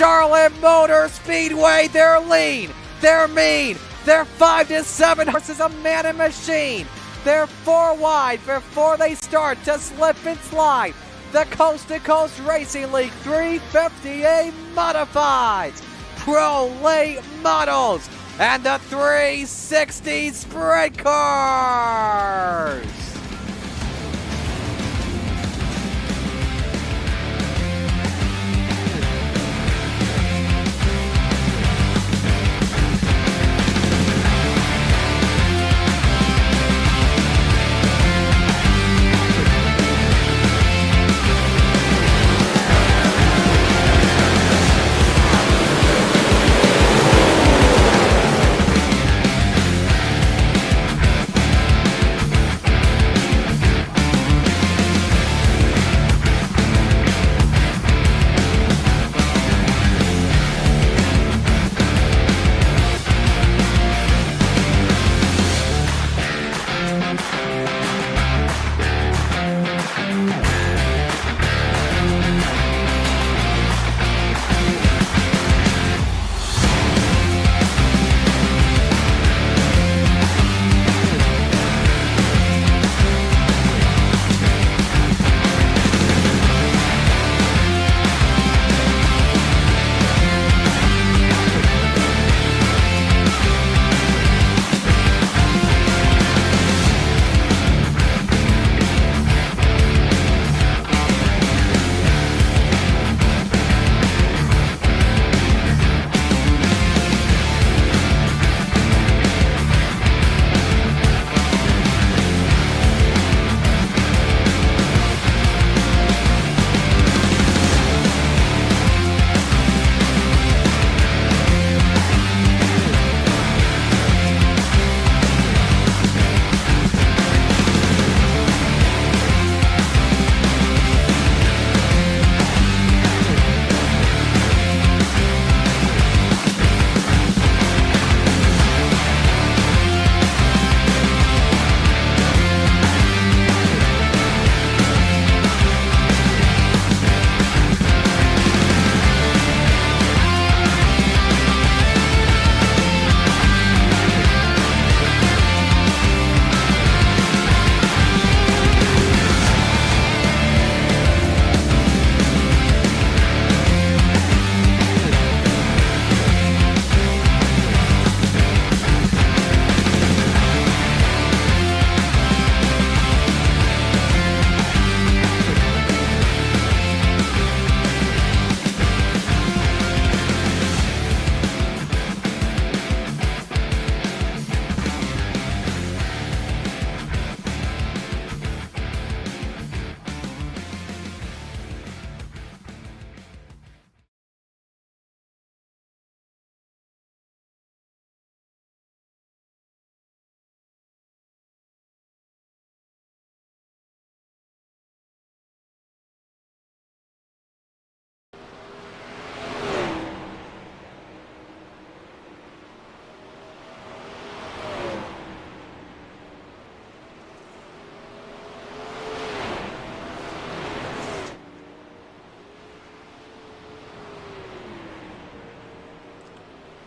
Charlotte Motor Speedway. They're lean, they're mean, they're 5 to 7 horses, a man and machine. They're 4 wide before they start to slip and slide. The Coast2Coast Racing League 350A Modifieds, Pro Late Models, and the 360 Sprint Cars.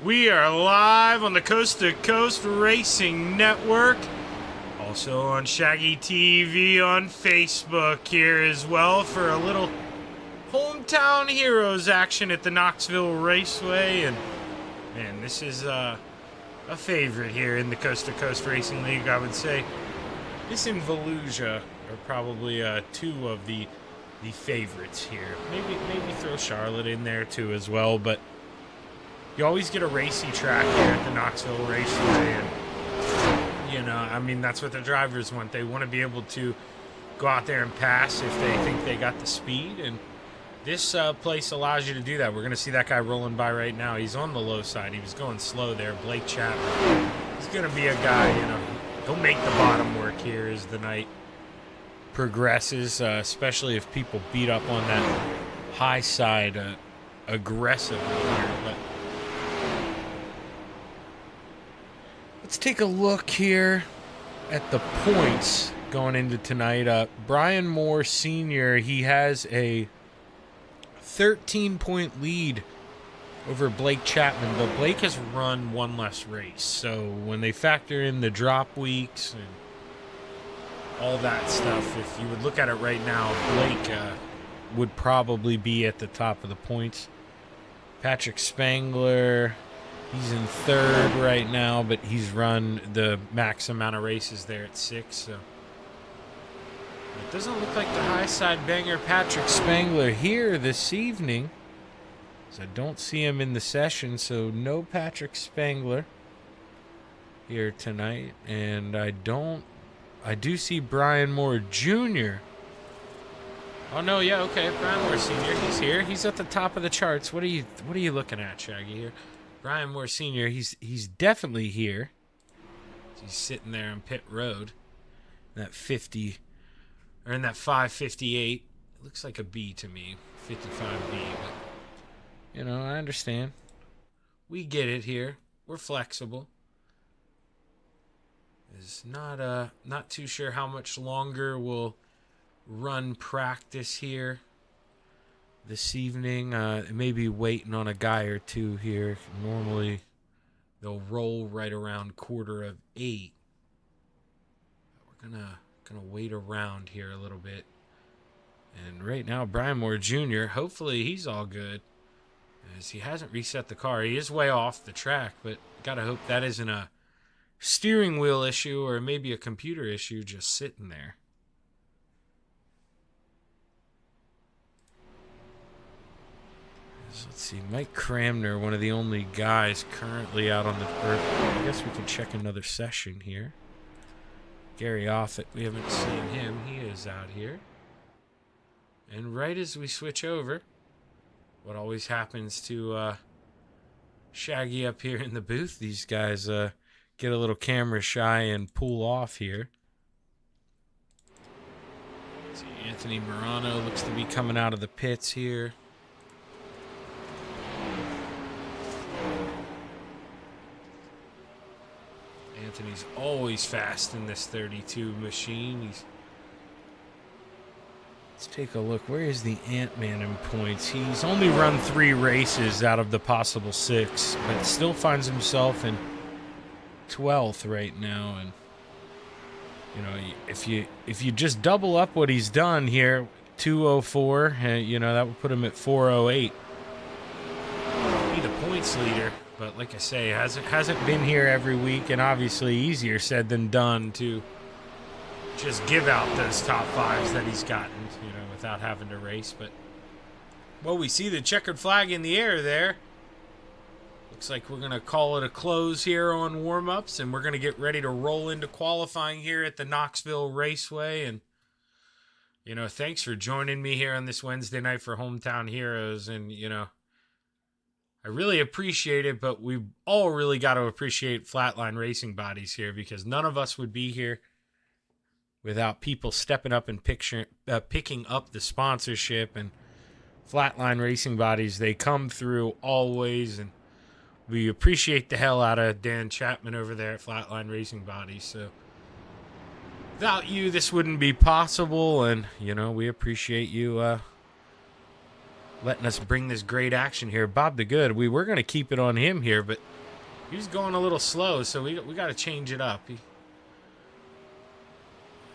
We are live on the Coast2Coast Racing Network, also on Shaggy TV on Facebook here as well for a little hometown heroes action at the Knoxville Raceway. And man, this is a favorite here in the Coast2Coast Racing League. I would say this and Volusia are probably two of the favorites here. Maybe throw Charlotte in there too as well, but you always get a racy track here at the Knoxville Raceway, and, you know, I mean, that's what the drivers want. They want to be able to go out there and pass if they think they got the speed, and this place allows you to do that. We're going to see that guy rolling by right now. He's on the low side. He was going slow there, Blake Chapman. He's going to be a guy, you know, he'll make the bottom work here as the night progresses, especially if people beat up on that high side aggressively here, but let's take a look here at the points going into tonight. Brian Moore Sr., he has a 13-point lead over Blake Chapman, but Blake has run one less race. So when they factor in the drop weeks and all that stuff, if you would look at it right now, Blake would probably be at the top of the points. Patrick Spangler, he's in third right now, but he's run the max amount of races there at 6. So it doesn't look like the high side banger Patrick Spangler here this evening. I don't see him in the session, so no Patrick Spangler here tonight. And I do see Brian Moore Jr. Oh no, yeah, okay, Brian Moore Sr. He's here. He's at the top of the charts. What are you looking at, Shaggy, here? Brian Moore Sr. He's definitely here. He's sitting there on pit road. That 50 or in that 558. It looks like a B to me. 55B, but you know, I understand. We get it here. We're flexible. Is not too sure how much longer we'll run practice here this evening. Maybe waiting on a guy or two here. Normally they'll roll right around 7:45. We're gonna wait around here a little bit. And right now, Brian Moore Jr., hopefully he's all good, as he hasn't reset the car. He is way off the track, but gotta hope that isn't a steering wheel issue or maybe a computer issue just sitting there. So let's see, Mike Cramner, one of the only guys currently out on the earth. I guess we can check another session here. Gary Offit, we haven't seen him. He is out here. And right as we switch over, what always happens to Shaggy up here in the booth, these guys get a little camera shy and pull off here. See, Anthony Morano looks to be coming out of the pits here. Anthony's always fast in this 32 machine. Let's take a look. Where is the Ant-Man in points? He's only run 3 races out of the possible 6, but still finds himself in 12th right now. And you know, if you just double up what he's done here, 204, you know, that would put him at 408. Be the points leader, but like I say, hasn't been here every week, and obviously easier said than done to just give out those top 5s that he's gotten, you know, without having to race. But well, we see the checkered flag in the air there. Looks like we're going to call it a close here on warm-ups, and we're going to get ready to roll into qualifying here at the Knoxville Raceway. And you know, thanks for joining me here on this Wednesday night for Hometown Heroes. And you know, I really appreciate it, but we've all really got to appreciate Flatline Racing Bodies here, because none of us would be here without people stepping up and picking up the sponsorship. And Flatline Racing Bodies, they come through always, and we appreciate the hell out of Dan Chapman over there at Flatline Racing Bodies. So without you, this wouldn't be possible, and you know, we appreciate you letting us bring this great action here. Bob the Good, we were going to keep it on him here, but he was going a little slow, so we got to change it up.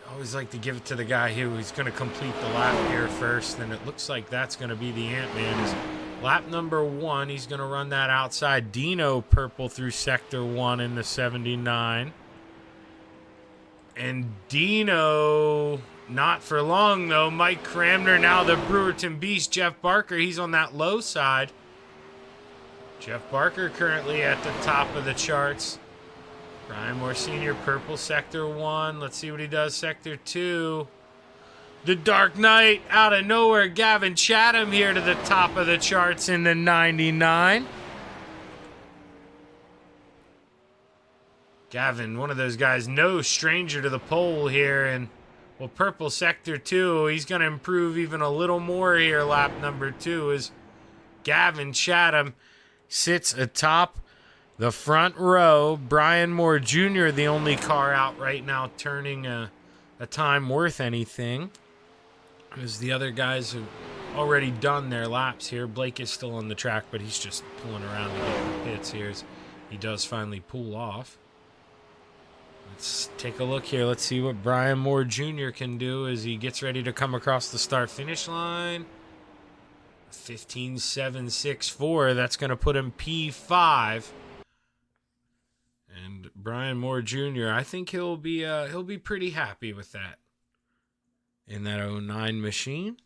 I always like to give it to the guy who's going to complete the lap here first, and it looks like that's going to be the Ant-Man. Lap number 1, he's going to run that outside. Dino purple through sector 1 in the 79. And Dino, not for long though. Mike Cramner, now the Brewerton Beast. Jeff Barker, he's on that low side. Jeff Barker currently at the top of the charts. Brian Moore Sr., purple sector 1. Let's see what he does sector 2. The Dark Knight out of nowhere. Gavin Chatham here to the top of the charts in the 99. Gavin, one of those guys, no stranger to the pole here. And well, purple sector 2, he's going to improve even a little more here. Lap number 2 is Gavin Chatham sits atop the front row. Brian Moore Jr., the only car out right now turning a time worth anything, as the other guys have already done their laps here. Blake is still on the track, but he's just pulling around to get the pits here as he does finally pull off. Let's take a look here. Let's see what Brian Moore Jr. can do as he gets ready to come across the start-finish line. 15.764. That's going to put him P5. And Brian Moore Jr., I think he'll be pretty happy with that in that 09 machine.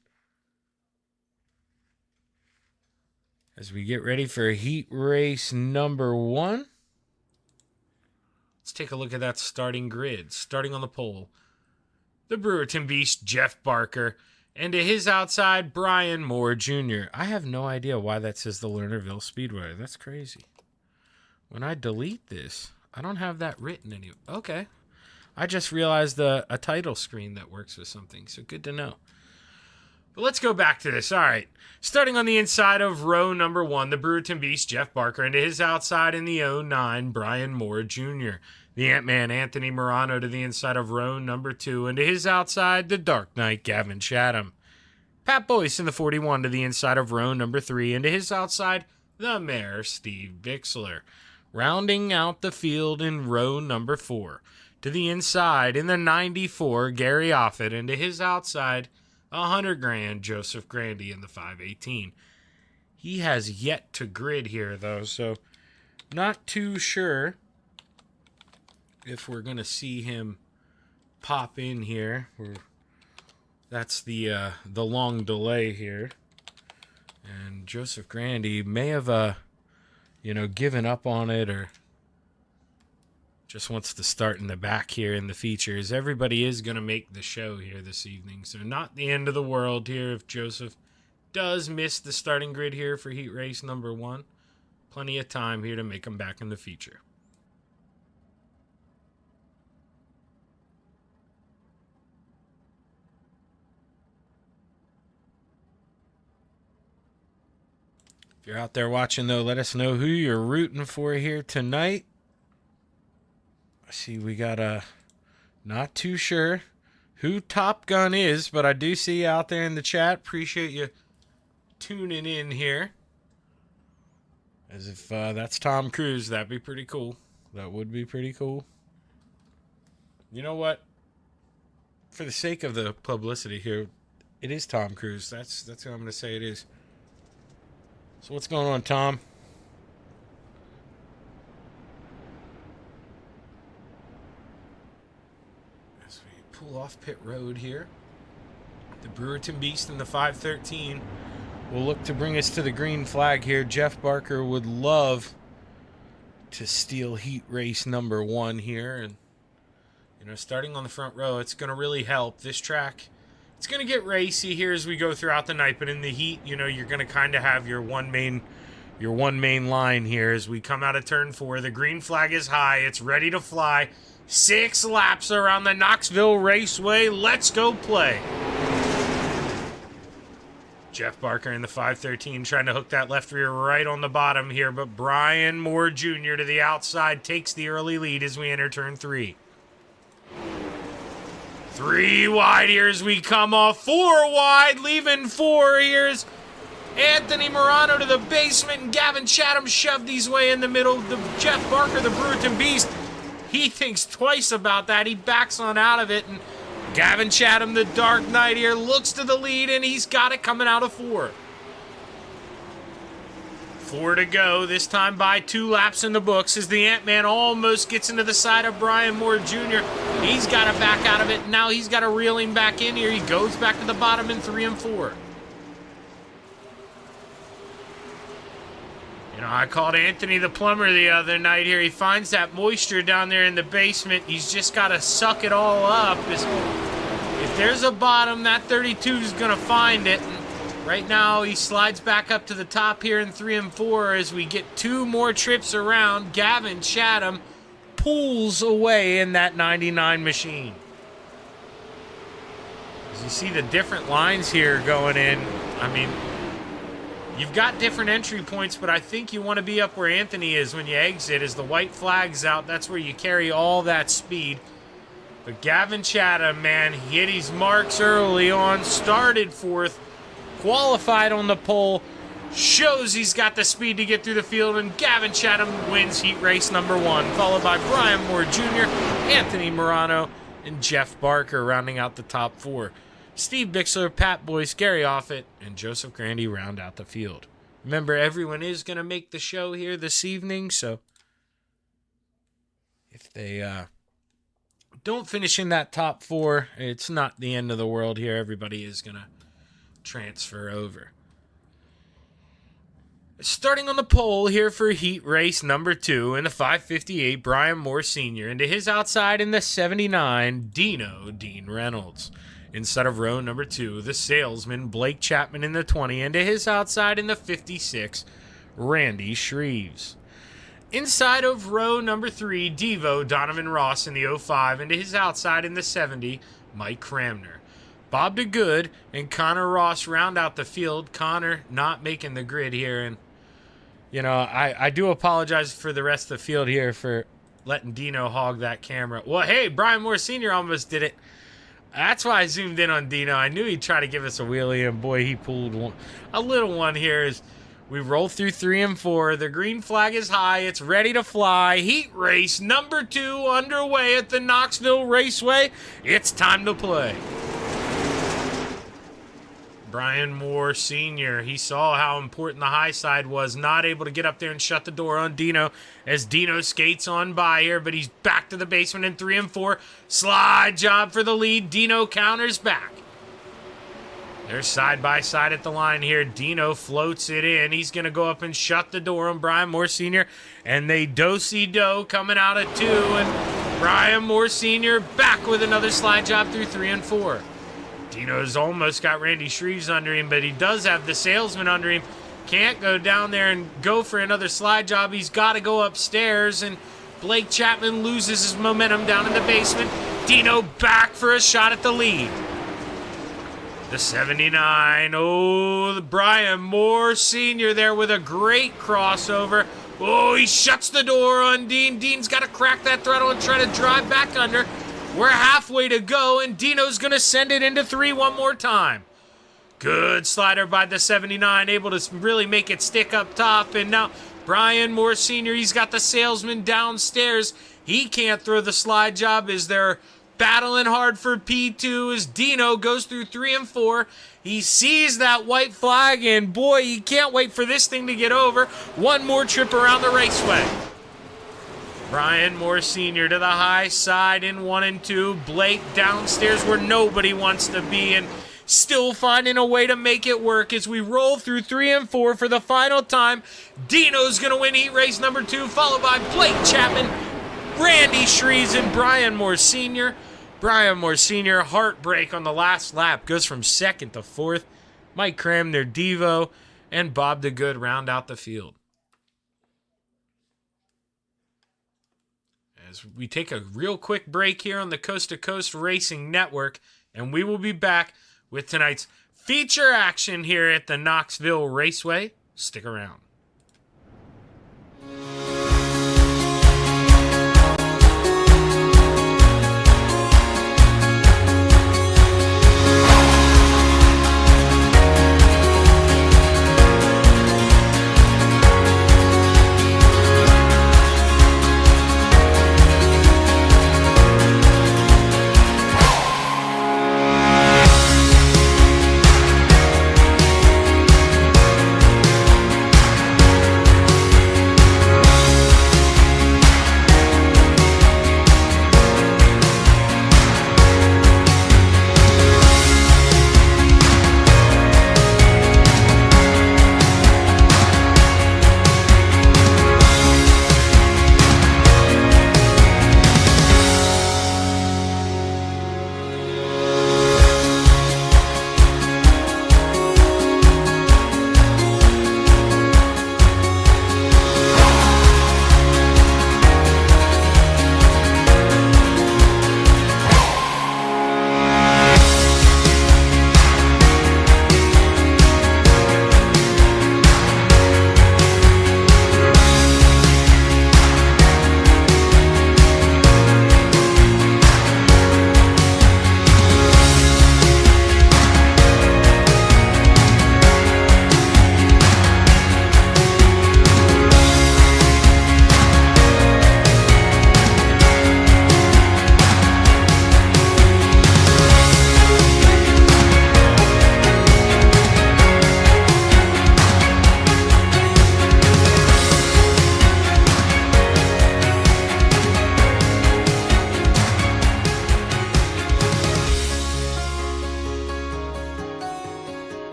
As we get ready for heat race number 1. Let's take a look at that starting grid. Starting on the pole, the Brewerton Beast, Jeff Barker. And to his outside, Brian Moore Jr. I have no idea why that says the Lernerville Speedway. That's crazy. When I delete this, I don't have that written anywhere. Okay. I just realized a title screen that works with something, so good to know. But let's go back to this. All right. Starting on the inside of row number 1, the Brewerton Beast, Jeff Barker. And to his outside in the 09, Brian Moore Jr. The Ant-Man, Anthony Morano, to the inside of row number 2. And to his outside, the Dark Knight, Gavin Chatham. Pat Boyce in the 41 to the inside of row number 3. And to his outside, the Mayor, Steve Bixler. Rounding out the field in row number 4. To the inside in the 94, Gary Offit. And to his outside, $100,000, Joseph Grandy in the 518. He has yet to grid here, though, so not too sure if we're going to see him pop in here. That's the long delay here. And Joseph Grandy may have, given up on it or just wants to start in the back here in the features. Everybody is going to make the show here this evening, so not the end of the world here if Joseph does miss the starting grid here for heat race number 1. Plenty of time here to make him back in the feature. If you're out there watching, though, let us know who you're rooting for here tonight. See, we got not too sure who Top Gun is, but I do see you out there in the chat. Appreciate you tuning in here. As if that's Tom Cruise, that'd be pretty cool. That would be pretty cool. You know what? For the sake of the publicity here, it is Tom Cruise. That's what I'm going to say it is. So what's going on, Tom? Pull off pit road here. The Brewerton Beast in the 513 will look to bring us to the green flag here. Jeff Barker would love to steal heat race number 1 here. And, starting on the front row, it's going to really help. This track, it's going to get racy here as we go throughout the night. But in the heat, you're going to kind of have your one main line here as we come out of turn 4. The green flag is high. It's ready to fly. 6 laps around the Knoxville Raceway. Let's go play. Jeff Barker in the 513 trying to hook that left rear right on the bottom here, but Brian Moore Jr. to the outside takes the early lead as we enter turn 3. 3 wide here as we come off. 4 wide, leaving 4. Here's Anthony Morano to the basement, and Gavin Chatham shoved his way in the middle. Jeff Barker, the Brewerton Beast, he thinks twice about that. He backs on out of it, and Gavin Chatham, the Dark Knight here, looks to the lead, and he's got it coming out of 4. 4 to go, this time by 2 laps in the books as the Ant-Man almost gets into the side of Brian Moore Jr. He's got to back out of it. Now he's got to reel him back in here. He goes back to the bottom in 3 and 4. I called Anthony the plumber the other night here. He finds that moisture down there in the basement. He's just got to suck it all up. If there's a bottom, that 32 is going to find it. And right now, he slides back up to the top here in 3 and 4 as we get 2 more trips around. Gavin Chatham pulls away in that 99 machine. As you see the different lines here going in, you've got different entry points, but I think you want to be up where Anthony is when you exit. As the white flag's out, that's where you carry all that speed. But Gavin Chatham, man, he hit his marks early on, started 4th, qualified on the pole, shows he's got the speed to get through the field, and Gavin Chatham wins heat race number 1, followed by Brian Moore Jr., Anthony Morano, and Jeff Barker rounding out the top 4. Steve Bixler, Pat Boyce, Gary Offit, and Joseph Grandy round out the field. Remember, everyone is going to make the show here this evening, so if they don't finish in that top 4, it's not the end of the world here. Everybody is going to transfer over. Starting on the pole here for heat race number 2 in the 558, Brian Moore Sr. Into his outside in the 79, Dean Reynolds. Inside of row number 2, the salesman Blake Chapman in the 20. Into his outside in the 56, Randy Shreves. Inside of row number 3, Devo Donovan Ross in the 05. Into his outside in the 70, Mike Cramner. Bob DeGood and Connor Ross round out the field. Connor not making the grid here, and I do apologize for the rest of the field here for letting Dino hog that camera. Well, hey, Brian Moore Sr. almost did it. That's why I zoomed in on Dino. I knew he'd try to give us a wheelie, and boy, he pulled a little one here as we roll through 3 and 4. The green flag is high. It's ready to fly. Heat race number 2 underway at the Knoxville Raceway. It's time to play. Brian Moore Sr., he saw how important the high side was, not able to get up there and shut the door on Dino as Dino skates on by here, but he's back to the basement in 3 and 4. Slide job for the lead. Dino counters back. They're side by side at the line here. Dino floats it in. He's going to go up and shut the door on Brian Moore Sr., and they do-si-do coming out of 2, and Brian Moore Sr. back with another slide job through 3 and 4. Dino's almost got Randy Shreves under him, but he does have the salesman under him. Can't go down there and go for another slide job. He's got to go upstairs, and Blake Chapman loses his momentum down in the basement. Dino back for a shot at the lead. The 79. Oh, Brian Moore Sr. there with a great crossover. Oh, he shuts the door on Dean. Dean's got to crack that throttle and try to drive back under. We're halfway to go, and Dino's going to send it into 3 one more time. Good slider by the 79, able to really make it stick up top. And now Brian Moore Sr., he's got the salesman downstairs. He can't throw the slide job as they're battling hard for P2 as Dino goes through 3 and 4. He sees that white flag, and boy, he can't wait for this thing to get over. One more trip around the raceway. Brian Moore Sr. to the high side in 1 and 2. Blake downstairs where nobody wants to be, and still finding a way to make it work as we roll through 3 and 4 for the final time. Dino's going to win heat race number 2, followed by Blake Chapman, Randy Shreves, and Brian Moore Sr. Brian Moore Sr., heartbreak on the last lap, goes from 2nd to 4th. Mike Cramner, Devo, and Bob DeGood round out the field. As we take a real quick break here on the Coast2Coast Racing Network, and we will be back with tonight's feature action here at the Knoxville Raceway. Stick around.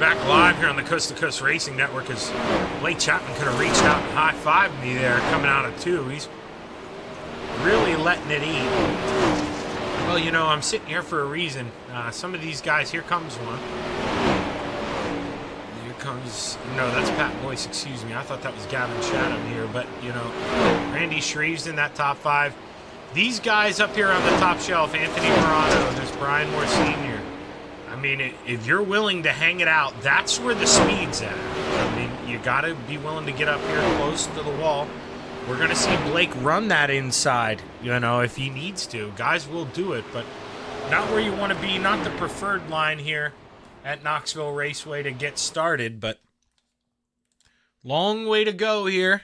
back live here on the Coast to Coast Racing Network as Blake Chapman could have reached out and high-fived me there coming out of 2. He's really letting it eat. Well, you know, I'm sitting here for a reason. Some of these guys, here comes one. Here comes, no, that's Pat Boyce, excuse me. I thought that was Gavin Chatham here, but, you know, Randy Shreve's in that top 5. These guys up here on the top shelf, Anthony Morano, there's Brian Moore Sr. I mean, if you're willing to hang it out, that's where the speed's at. I mean, you got to be willing to get up here close to the wall. We're going to see Blake run that inside, you know, if he needs to. Guys will do it, but not where you want to be, not the preferred line here at Knoxville Raceway to get started, but long way to go here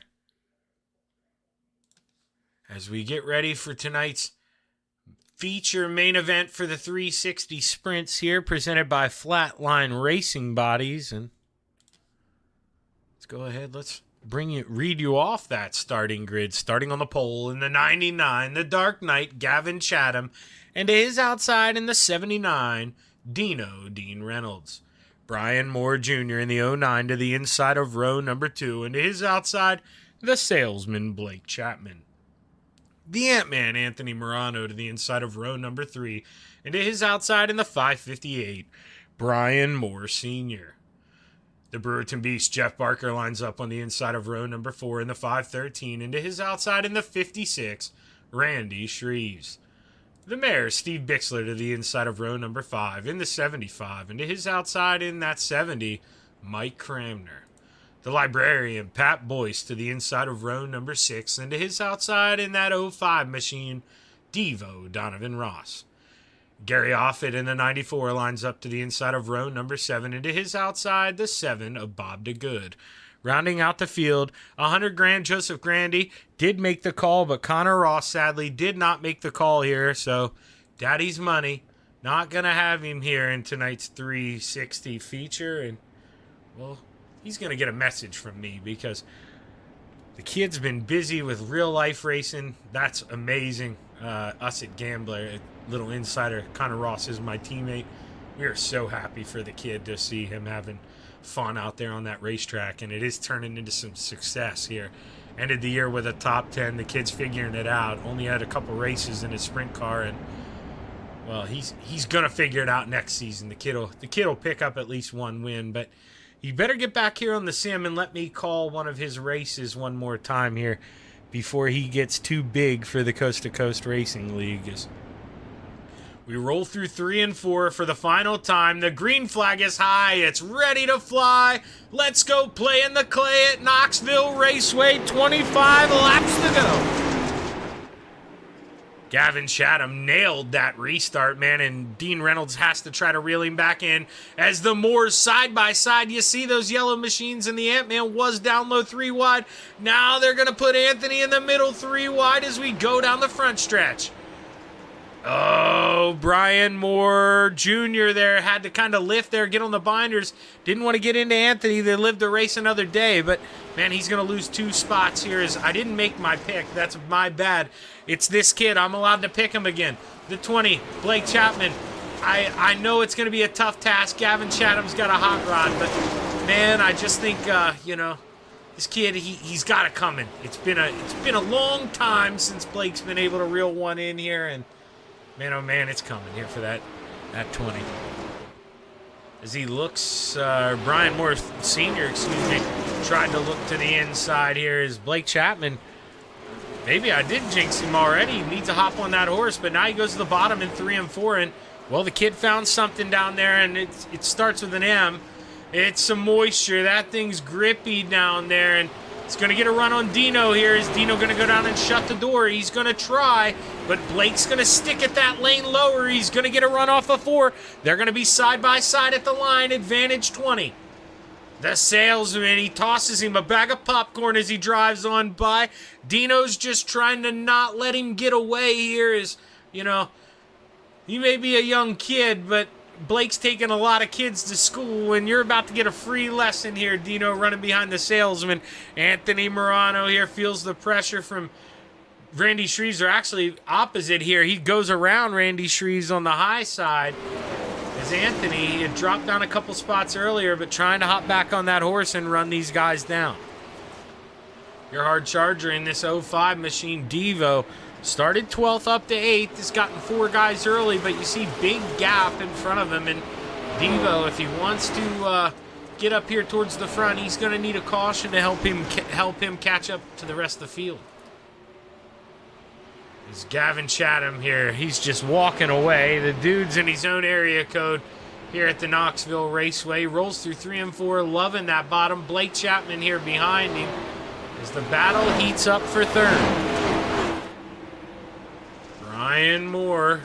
as we get ready for tonight's feature main event for the 360 sprints here, presented by Flatline Racing Bodies. And let's go ahead, let's read you off that starting grid. Starting on the pole in the 99, the Dark Knight, Gavin Chatham, and to his outside in the 79, Dean Reynolds. Brian Moore Jr. in the 09 to the inside of row number 2, and to his outside, the salesman, Blake Chapman. The Ant-Man, Anthony Morano, to the inside of row number 3, and to his outside in the 558, Brian Moore Sr. The Brewerton Beast, Jeff Barker, lines up on the inside of row number 4 in the 513, and to his outside in the 56, Randy Shreves. The Mayor, Steve Bixler, to the inside of row number 5 in the 75, and to his outside in that 70, Mike Cramner. The Librarian, Pat Boyce, to the inside of row number 6, and to his outside in that 05 machine, Devo Donovan Ross. Gary Offit in the 94 lines up to the inside of row number 7, and to his outside, the 7 of Bob DeGood. Rounding out the field, 100 grand Joseph Grandy did make the call, but Connor Ross sadly did not make the call here, so Daddy's money. Not going to have him here in tonight's 360 feature, and, well, he's going to get a message from me because the kid's been busy with real-life racing. That's amazing. Us at Gambler, a little insider, Connor Ross is my teammate. We are so happy for the kid to see him having fun out there on that racetrack, and it is turning into some success here. Ended the year with a top 10. The kid's figuring it out. Only had a couple races in his sprint car, and, well, he's going to figure it out next season. The kid will pick up at least one win, but you better get back here on the sim and let me call one of his races one more time here before he gets too big for the Coast to Coast Racing League. We roll through 3 and 4 for the final time. The green flag is high. It's ready to fly. Let's go play in the clay at Knoxville Raceway. 25 laps to go. Gavin Chatham nailed that restart, man, and Dean Reynolds has to try to reel him back in as the Moors side by side. You see those yellow machines, and the Ant-Man was down low 3 wide. Now they're going to put Anthony in the middle 3 wide as we go down the front stretch. Oh, Brian Moore Jr. there had to kind of lift there, get on the binders. Didn't want to get into Anthony. They lived the race another day, but, man, he's going to lose 2 spots here. I didn't make my pick. That's my bad. It's this kid. I'm allowed to pick him again. The 20, Blake Chapman. I know it's going to be a tough task. Gavin Chatham's got a hot rod, but, man, I just think, you know, this kid, he's got it coming. It's been a long time since Blake's been able to reel one in here, and man, oh man, it's coming here for that 20. As he looks, Brian Moore Sr., tried to look to the inside here as Blake Chapman. Maybe I did jinx him already. He needs to hop on that horse, but now he goes to the bottom in 3 and 4. And, well, the kid found something down there, and it starts with an M. It's some moisture. That thing's grippy down there, and it's going to get a run on Dino here. Is Dino going to go down and shut the door? He's going to try, but Blake's going to stick at that lane lower. He's going to get a run off of 4. They're going to be side by side at the line. Advantage 20. The salesman, he tosses him a bag of popcorn as he drives on by. Dino's just trying to not let him get away here. You know, he may be a young kid, but Blake's taking a lot of kids to school, and you're about to get a free lesson here, Dino, running behind the salesman. Anthony Morano here feels the pressure from Randy Shreves. Are actually opposite here. He goes around Randy Shreves on the high side as is Anthony. He had dropped down a couple spots earlier, but trying to hop back on that horse and run these guys down. Your hard charger in this 05 machine, Devo, started 12th up to 8th. Has gotten 4 guys early, but you see big gap in front of him. And Devo, if he wants to get up here towards the front, he's going to need a caution to help him catch up to the rest of the field. There's Gavin Chatham here. He's just walking away. The dude's in his own area code here at the Knoxville Raceway. Rolls through 3 and 4, loving that bottom. Blake Chapman here behind him as the battle heats up for third. Brian Moore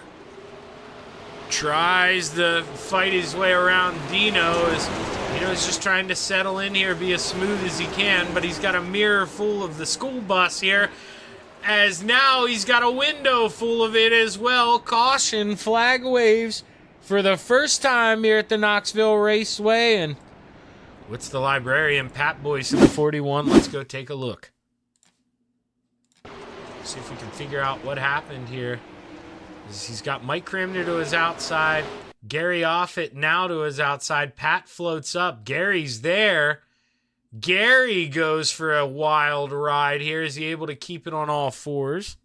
tries to fight his way around Dino as Dino's just trying to settle in here, be as smooth as he can, but he's got a mirror full of the school bus here, as now he's got a window full of it as well. Caution, flag waves for the first time here at the Knoxville Raceway. And what's the librarian, Pat Boyce in the 41? Let's go take a look. See if we can figure out what happened here. He's got Mike Cramner to his outside. Gary Offit now to his outside. Pat floats up. Gary's there. Gary goes for a wild ride here. Is he able to keep it on all fours?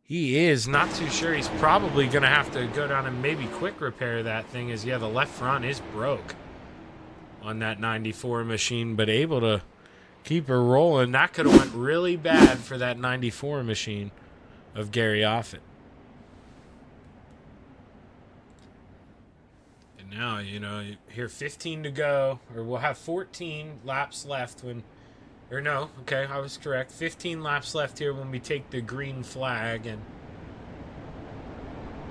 He is. Not too sure. He's probably going to have to go down and maybe quick repair that thing, as, yeah, the left front is broke on that 94 machine, but able to keep her rolling. That could have went really bad for that 94 machine of Gary Offit. Now, you know, here 15 to go, or we'll have 14 laps left when, or no, okay, I was correct. 15 laps left here when we take the green flag, and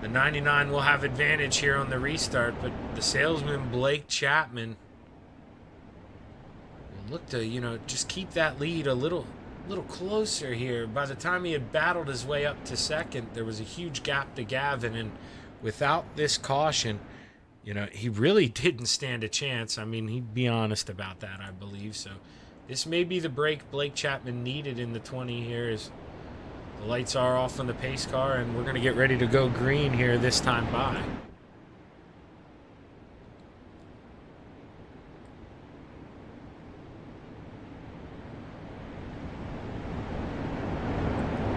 the 99 will have advantage here on the restart, but the salesman, Blake Chapman, will look to, you know, just keep that lead a little closer here. By the time he had battled his way up to second, there was a huge gap to Gavin, and without this caution, you know, he really didn't stand a chance. I mean, he'd be honest about that, I believe. So this may be the break Blake Chapman needed in the 20 here, as the lights are off on the pace car, and we're going to get ready to go green here this time by.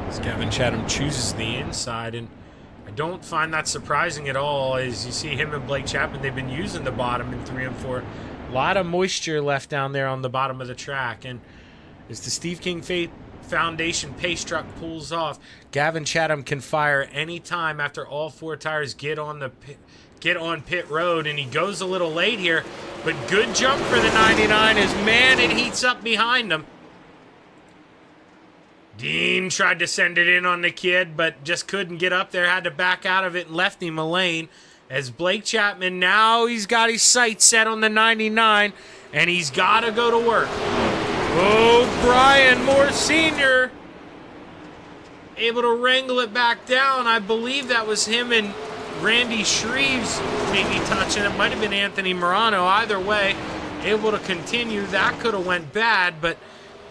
As Gavin Chatham chooses the inside, and I don't find that surprising at all. As you see him and Blake Chapman, they've been using the bottom in 3 and 4. A lot of moisture left down there on the bottom of the track. And as the Steve King Foundation pace truck pulls off, Gavin Chatham can fire any time after all 4 tires get on pit road. And he goes a little late here, but good jump for the 99 as, man, it heats up behind him. Dean tried to send it in on the kid, but just couldn't get up there. Had to back out of it and left him a lane. As Blake Chapman, now he's got his sights set on the 99, and he's got to go to work. Oh, Brian Moore Sr. able to wrangle it back down. I believe that was him and Randy Shreves maybe touching. It might have been Anthony Morano. Either way, able to continue. That could have went bad, but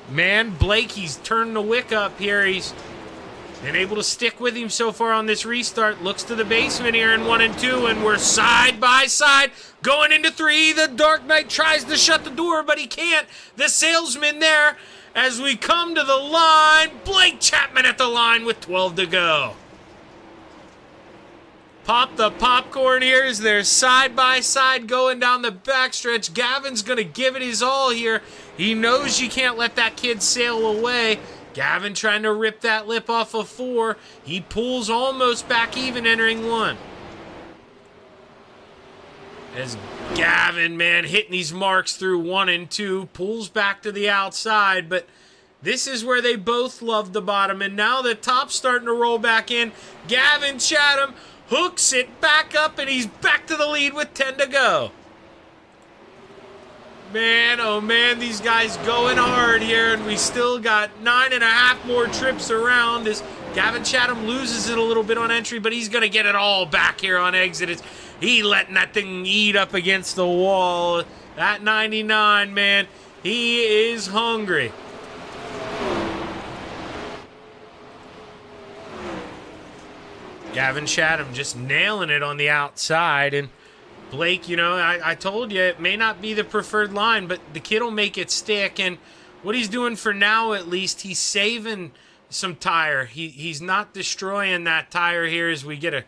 man, Blake, he's turned the wick up here. He's been able to stick with him so far on this restart. Looks to the basement here in 1 and 2, and we're side by side going into 3. The Dark Knight tries to shut the door, but he can't. The salesman there as we come to the line. Blake Chapman at the line with 12 to go. Pop the popcorn here as they're side by side going down the backstretch. Gavin's going to give it his all here. He knows you can't let that kid sail away. Gavin trying to rip that lip off of 4. He pulls almost back even entering 1. As Gavin, man, hitting these marks through 1 and 2. Pulls back to the outside, but this is where they both love the bottom. And now the top's starting to roll back in. Gavin Chatham hooks it back up, and he's back to the lead with 10 to go. Man, oh man, these guys going hard here, and we still got 9.5 more trips around as Gavin Chatham loses it a little bit on entry, but he's going to get it all back here on exit. He letting that thing eat up against the wall. That 99, man, he is hungry. Gavin Chatham just nailing it on the outside. And Blake, I told you it may not be the preferred line, but the kid will make it stick. And what he's doing for now, at least, he's saving some tire. He's not destroying that tire here as we get a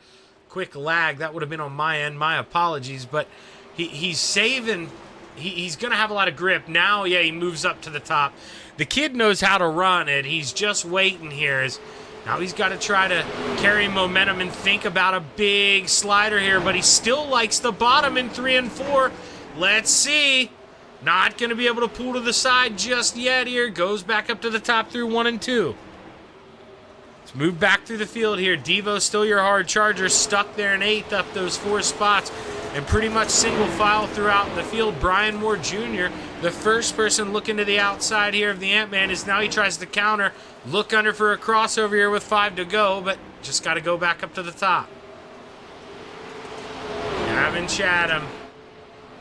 quick lag. That would have been on my end. My apologies. But he's saving. He's going to have a lot of grip. Now, yeah, he moves up to the top. The kid knows how to run it. He's just waiting here. Now he's got to try to carry momentum and think about a big slider here, but he still likes the bottom in 3 and 4. Let's see. Not going to be able to pull to the side just yet here. Goes back up to the top through 1 and 2. Let's move back through the field here. Devo still your hard charger, stuck there in 8th up those 4 spots. And pretty much single file throughout the field. Brian Moore Jr., the first person looking to the outside here of the Ant-Man, is now he tries to counter. Look under for a crossover here with 5 to go, but just got to go back up to the top. Gavin Chatham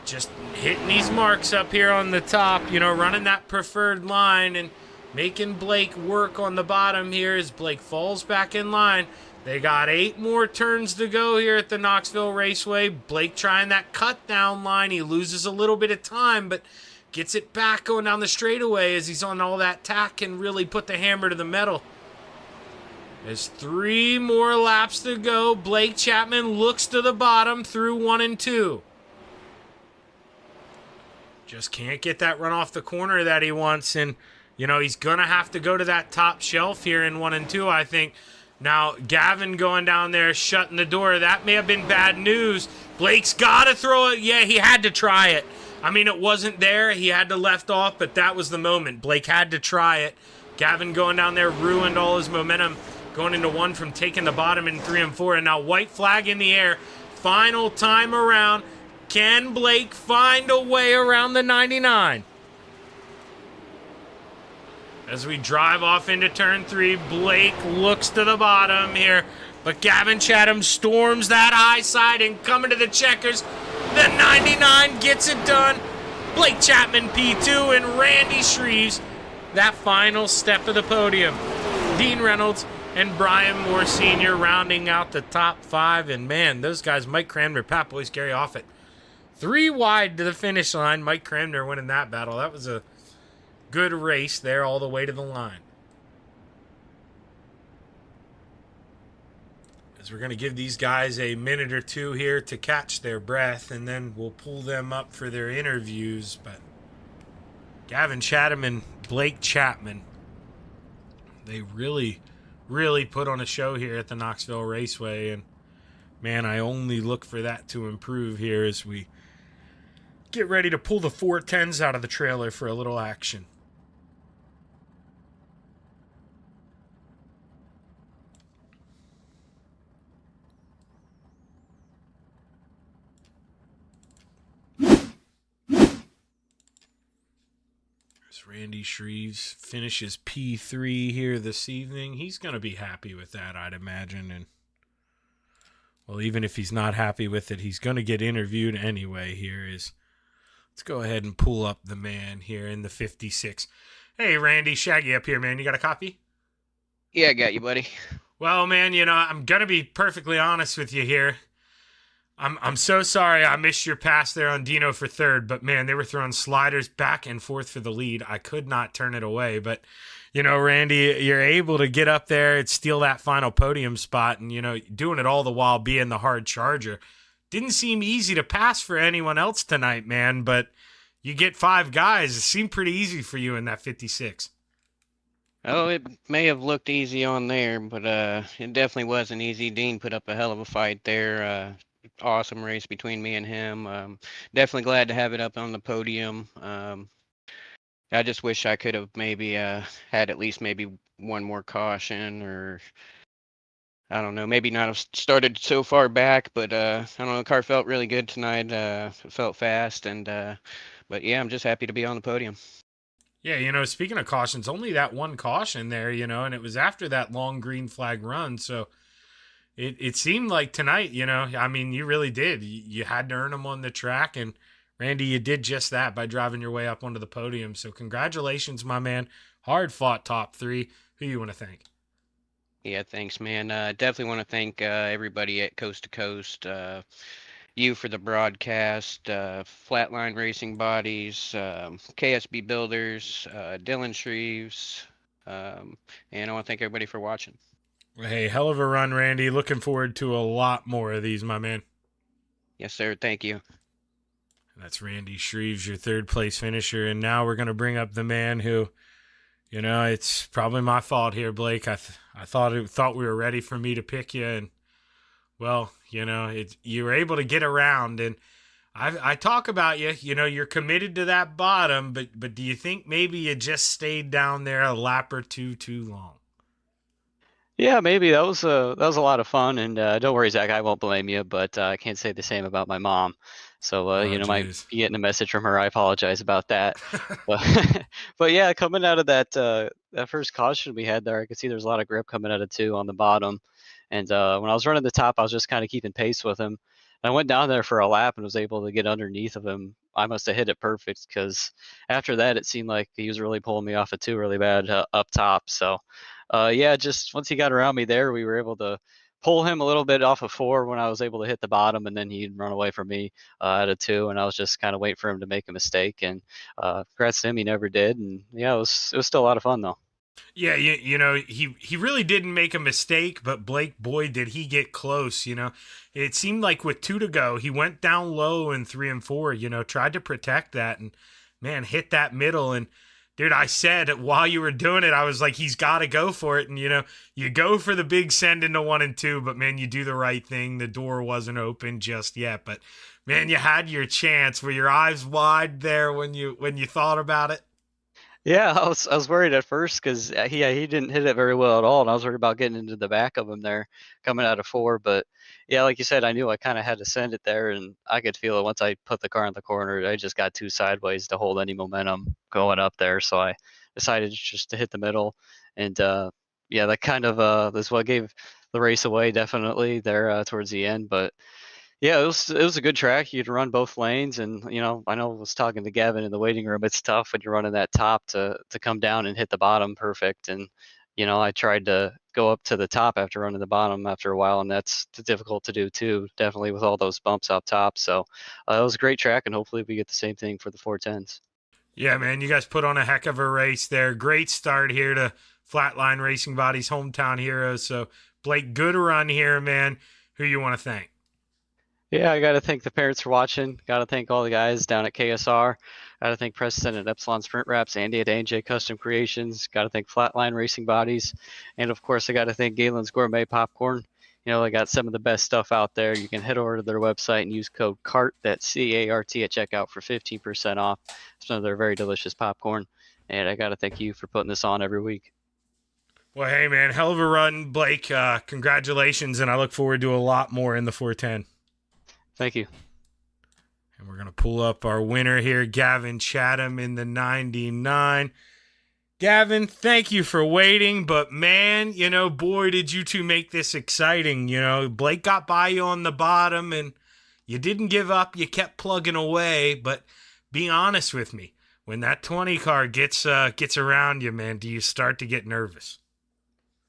just hitting these marks up here on the top, running that preferred line and making Blake work on the bottom here as Blake falls back in line. They got 8 more turns to go here at the Knoxville Raceway. Blake trying that cut down line. He loses a little bit of time, but gets it back going down the straightaway as he's on all that tack and really put the hammer to the metal. There's 3 more laps to go. Blake Chapman looks to the bottom through 1 and 2. Just can't get that run off the corner that he wants. And, he's going to have to go to that top shelf here in 1 and 2, I think. Now, Gavin going down there, shutting the door. That may have been bad news. Blake's got to throw it. Yeah, he had to try it. I mean, it wasn't there. He had to left off, but that was the moment. Blake had to try it. Gavin going down there ruined all his momentum, going into 1 from taking the bottom in 3 and 4. And now white flag in the air. Final time around. Can Blake find a way around the 99? As we drive off into turn 3, Blake looks to the bottom here. But Gavin Chatham storms that high side and coming to the checkers. The 99 gets it done. Blake Chapman P2 and Randy Shreves. That final step of the podium. Dean Reynolds and Brian Moore Sr. rounding out the top 5. And man, those guys, Mike Cranmer, Pat Boyce, Gary Offit. 3 wide to the finish line. Mike Cranmer winning that battle. That was a good race there all the way to the line. As we're going to give these guys a minute or 2 here to catch their breath, and then we'll pull them up for their interviews. But Gavin Chatham and Blake Chapman, they really, really put on a show here at the Knoxville Raceway. And man, I only look for that to improve here as we get ready to pull the 410s out of the trailer for a little action. Randy Shreves finishes P3 here this evening. He's going to be happy with that, I'd imagine. And, well, even if he's not happy with it, he's going to get interviewed anyway here. Let's go ahead and pull up the man here in the 56. Hey, Randy, Shaggy up here, man. You got a copy? Yeah, I got you, buddy. Well, man, I'm going to be perfectly honest with you here. I'm so sorry I missed your pass there on Dino for 3rd, but man, they were throwing sliders back and forth for the lead. I could not turn it away, but Randy, you're able to get up there and steal that final podium spot, and doing it all the while being the hard charger. Didn't seem easy to pass for anyone else tonight, man, but you get 5 guys. It seemed pretty easy for you in that 56. Oh, it may have looked easy on there, but it definitely wasn't easy. Dean put up a hell of a fight there. Awesome race between me and him. Definitely glad to have it up on the podium. I just wish I could have maybe had at least maybe one more caution, or I don't know, maybe not have started so far back, but I don't know, the car felt really good tonight. It felt fast, and but yeah, I'm just happy to be on the podium. Yeah, speaking of cautions, only that one caution there, and it was after that long green flag run, so It seemed like tonight, I mean, you really did. You had to earn them on the track, and Randy, you did just that by driving your way up onto the podium. So congratulations, my man. Hard fought top 3. Who you want to thank? Yeah, thanks, man. Definitely want to thank everybody at Coast to Coast. You for the broadcast, Flatline Racing Bodies, KSB Builders, Dylan Shreves, and I want to thank everybody for watching. Hey, hell of a run, Randy. Looking forward to a lot more of these, my man. Yes, sir. Thank you. That's Randy Shreves, your third place finisher. And now we're going to bring up the man who, it's probably my fault here, Blake. I thought we were ready for me to pick you. And, well, you were able to get around. And I talk about you, you're committed to that bottom. But do you think maybe you just stayed down there a lap or two too long? Yeah, maybe that was a lot of fun, and don't worry, Zach, I won't blame you, but I can't say the same about my mom. So Oh, might jeez. be getting a message from her. I apologize about that. But but yeah, coming out of that first caution we had there, I could see there's a lot of grip coming out of two on the bottom, and when I was running the top, I was just kind of keeping pace with him. I went down there for a lap and was able to get underneath of him. I must have hit it perfect because after that, it seemed like he was really pulling me off of two really bad up top. So yeah, just once he got around me there, we were able to pull him a little bit off of four when I was able to hit the bottom, and then he'd run away from me at a two, and I was just kind of waiting for him to make a mistake. And congrats to him, he never did. And yeah, it was still a lot of fun though. Yeah, he really didn't make a mistake, but Blake, boy, did he get close. It seemed like with two to go, he went down low in 3 and 4. Tried to protect that, and man, hit that middle. And dude, I said while you were doing it, I was like, he's got to go for it. And you go for the big send into 1 and 2, but man, you do the right thing. The door wasn't open just yet, but man, you had your chance. Were your eyes wide there when you thought about it? Yeah, I was worried at first because he didn't hit it very well at all, and I was worried about getting into the back of him there, coming out of four. But yeah, like you said, I knew I kind of had to send it there, and I could feel it once I put the car in the corner. I just got too sideways to hold any momentum going up there, so I decided just to hit the middle, and yeah, that kind of is what gave the race away definitely there towards the end. But yeah, it was a good track. You'd run both lanes, and I know I was talking to Gavin in the waiting room. It's tough when you're running that top to come down and hit the bottom perfect. And I tried to go up to the top after running the bottom after a while, and that's difficult to do too. Definitely with all those bumps up top. So it was a great track, and hopefully we get the same thing for the 410s. Yeah, man, you guys put on a heck of a race there. Great start here to Flatline Racing Body's hometown heroes. So, Blake, good run here, man. Who you want to thank? Yeah, I got to thank the parents for watching. Got to thank all the guys down at KSR. Got to thank Preston at Epsilon Sprint Wraps, Andy at AJ Custom Creations. Got to thank Flatline Racing Bodies. And of course, I got to thank Galen's Gourmet Popcorn. They got some of the best stuff out there. You can head over to their website and use code CART, that's CART, at checkout for 15% off some of their very delicious popcorn. And I got to thank you for putting this on every week. Well, hey, man, hell of a run, Blake. Congratulations, and I look forward to a lot more in the 410. Thank you. And we're going to pull up our winner here, Gavin Chatham in the 99. Gavin, thank you for waiting, but man, boy, did you two make this exciting. Blake got by you on the bottom, and you didn't give up. You kept plugging away, but be honest with me. When that 20 car gets around you, man, do you start to get nervous?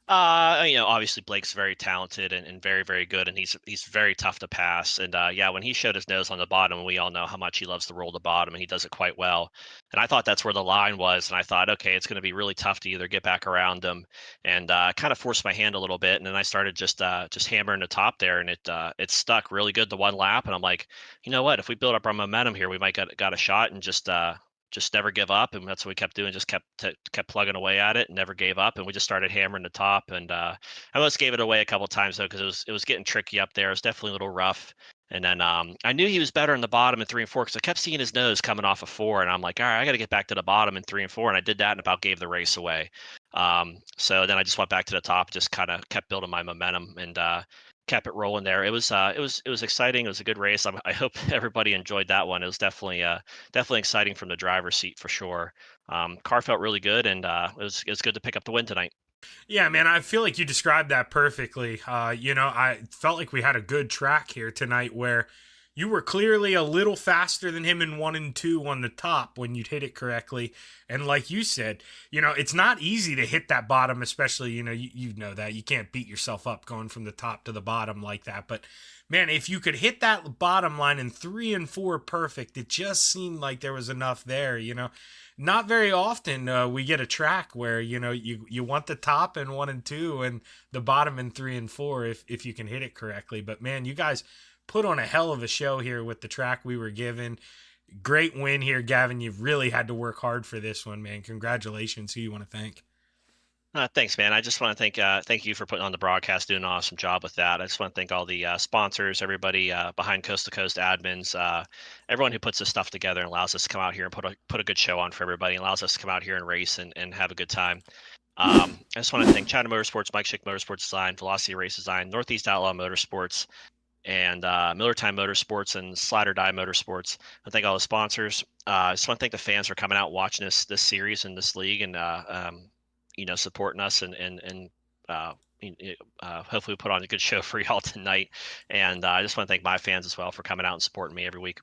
Obviously Blake's very talented and very, very good, and he's very tough to pass. And yeah, when he showed his nose on the bottom, we all know how much he loves to roll the bottom, and he does it quite well. And I thought that's where the line was, and I thought, okay, it's going to be really tough to either get back around him, and kind of forced my hand a little bit, and then I started just hammering the top there, and it stuck really good the one lap, and I'm like, you know what? If we build up our momentum here, we might got a shot, and just never give up, and that's what we kept doing. Just kept plugging away at it and never gave up, and we just started hammering the top. And I almost gave it away a couple times though, because it was getting tricky up there. It was definitely a little rough. And then I knew he was better in the bottom in 3 and 4 because I kept seeing his nose coming off of 4, and I'm like, all right, I got to get back to the bottom in 3 and 4, and I did that and about gave the race away. So then I just went back to the top, just kind of kept building my momentum, and kept it rolling there. It was exciting. It was a good race. I hope everybody enjoyed that one. It was definitely exciting from the driver's seat for sure. Car felt really good, and it was good to pick up the win tonight. Yeah, man, I feel like you described that perfectly. I felt like we had a good track here tonight where, you were clearly a little faster than him in 1 and 2 on the top when you'd hit it correctly. And like you said, it's not easy to hit that bottom, especially, you know that. You can't beat yourself up going from the top to the bottom like that. But, man, if you could hit that bottom line in 3 and 4 perfect, it just seemed like there was enough there, Not very often we get a track where, you want the top in 1 and 2 and the bottom in 3 and 4 if you can hit it correctly. But, man, you guys put on a hell of a show here with the track we were given. Great win here, Gavin. You've really had to work hard for this one, man. Congratulations. Who you want to thank? Thanks, man. I just want to thank you for putting on the broadcast, doing an awesome job with that. I just want to thank all the sponsors, everybody behind Coast to Coast admins, everyone who puts this stuff together and allows us to come out here and put a good show on for everybody, and allows us to come out here and race and have a good time. I just want to thank China Motorsports, Mike Schick Motorsports Design, Velocity Race Design, Northeast Outlaw Motorsports, and Miller Time Motorsports and Slider Die Motorsports. I thank all the sponsors. I just want to thank the fans for coming out, watching this series and this league, and supporting us and hopefully we put on a good show for y'all tonight. And I just want to thank my fans as well for coming out and supporting me every week.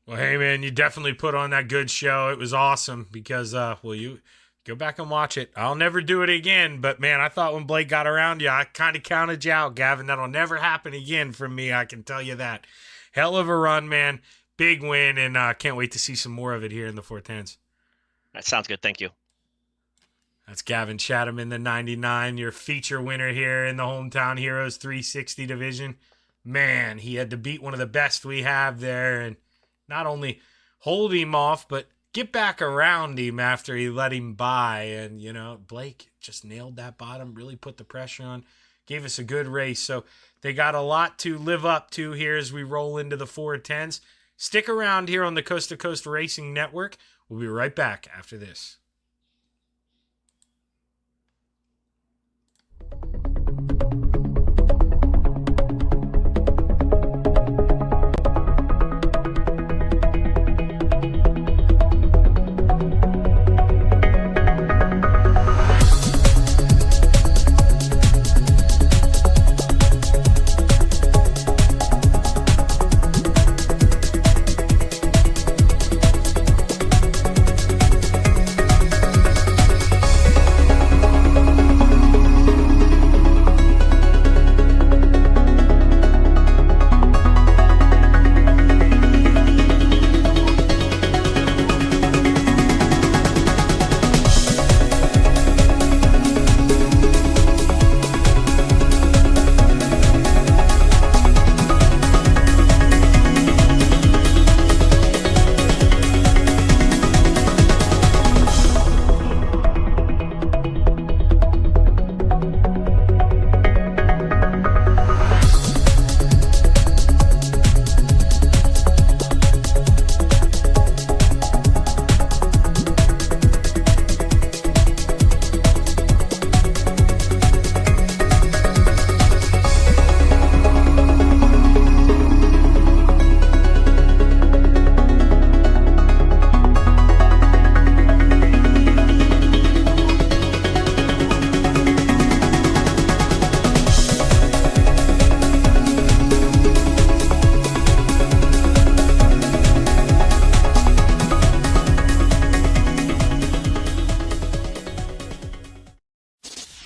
Well, hey, man, you definitely put on that good show. It was awesome because, you go back and watch it. I'll never do it again, but, man, I thought when Blake got around you, I kind of counted you out, Gavin. That'll never happen again from me, I can tell you that. Hell of a run, man. Big win, and can't wait to see some more of it here in the 410s. That sounds good. Thank you. That's Gavin Chatham in the 99, your feature winner here in the Hometown Heroes 360 division. Man, he had to beat one of the best we have there and not only hold him off, but get back around him after he let him by. And, Blake just nailed that bottom, really put the pressure on, gave us a good race. So they got a lot to live up to here as we roll into the 410s. Stick around here on the Coast to Coast Racing Network. We'll be right back after this.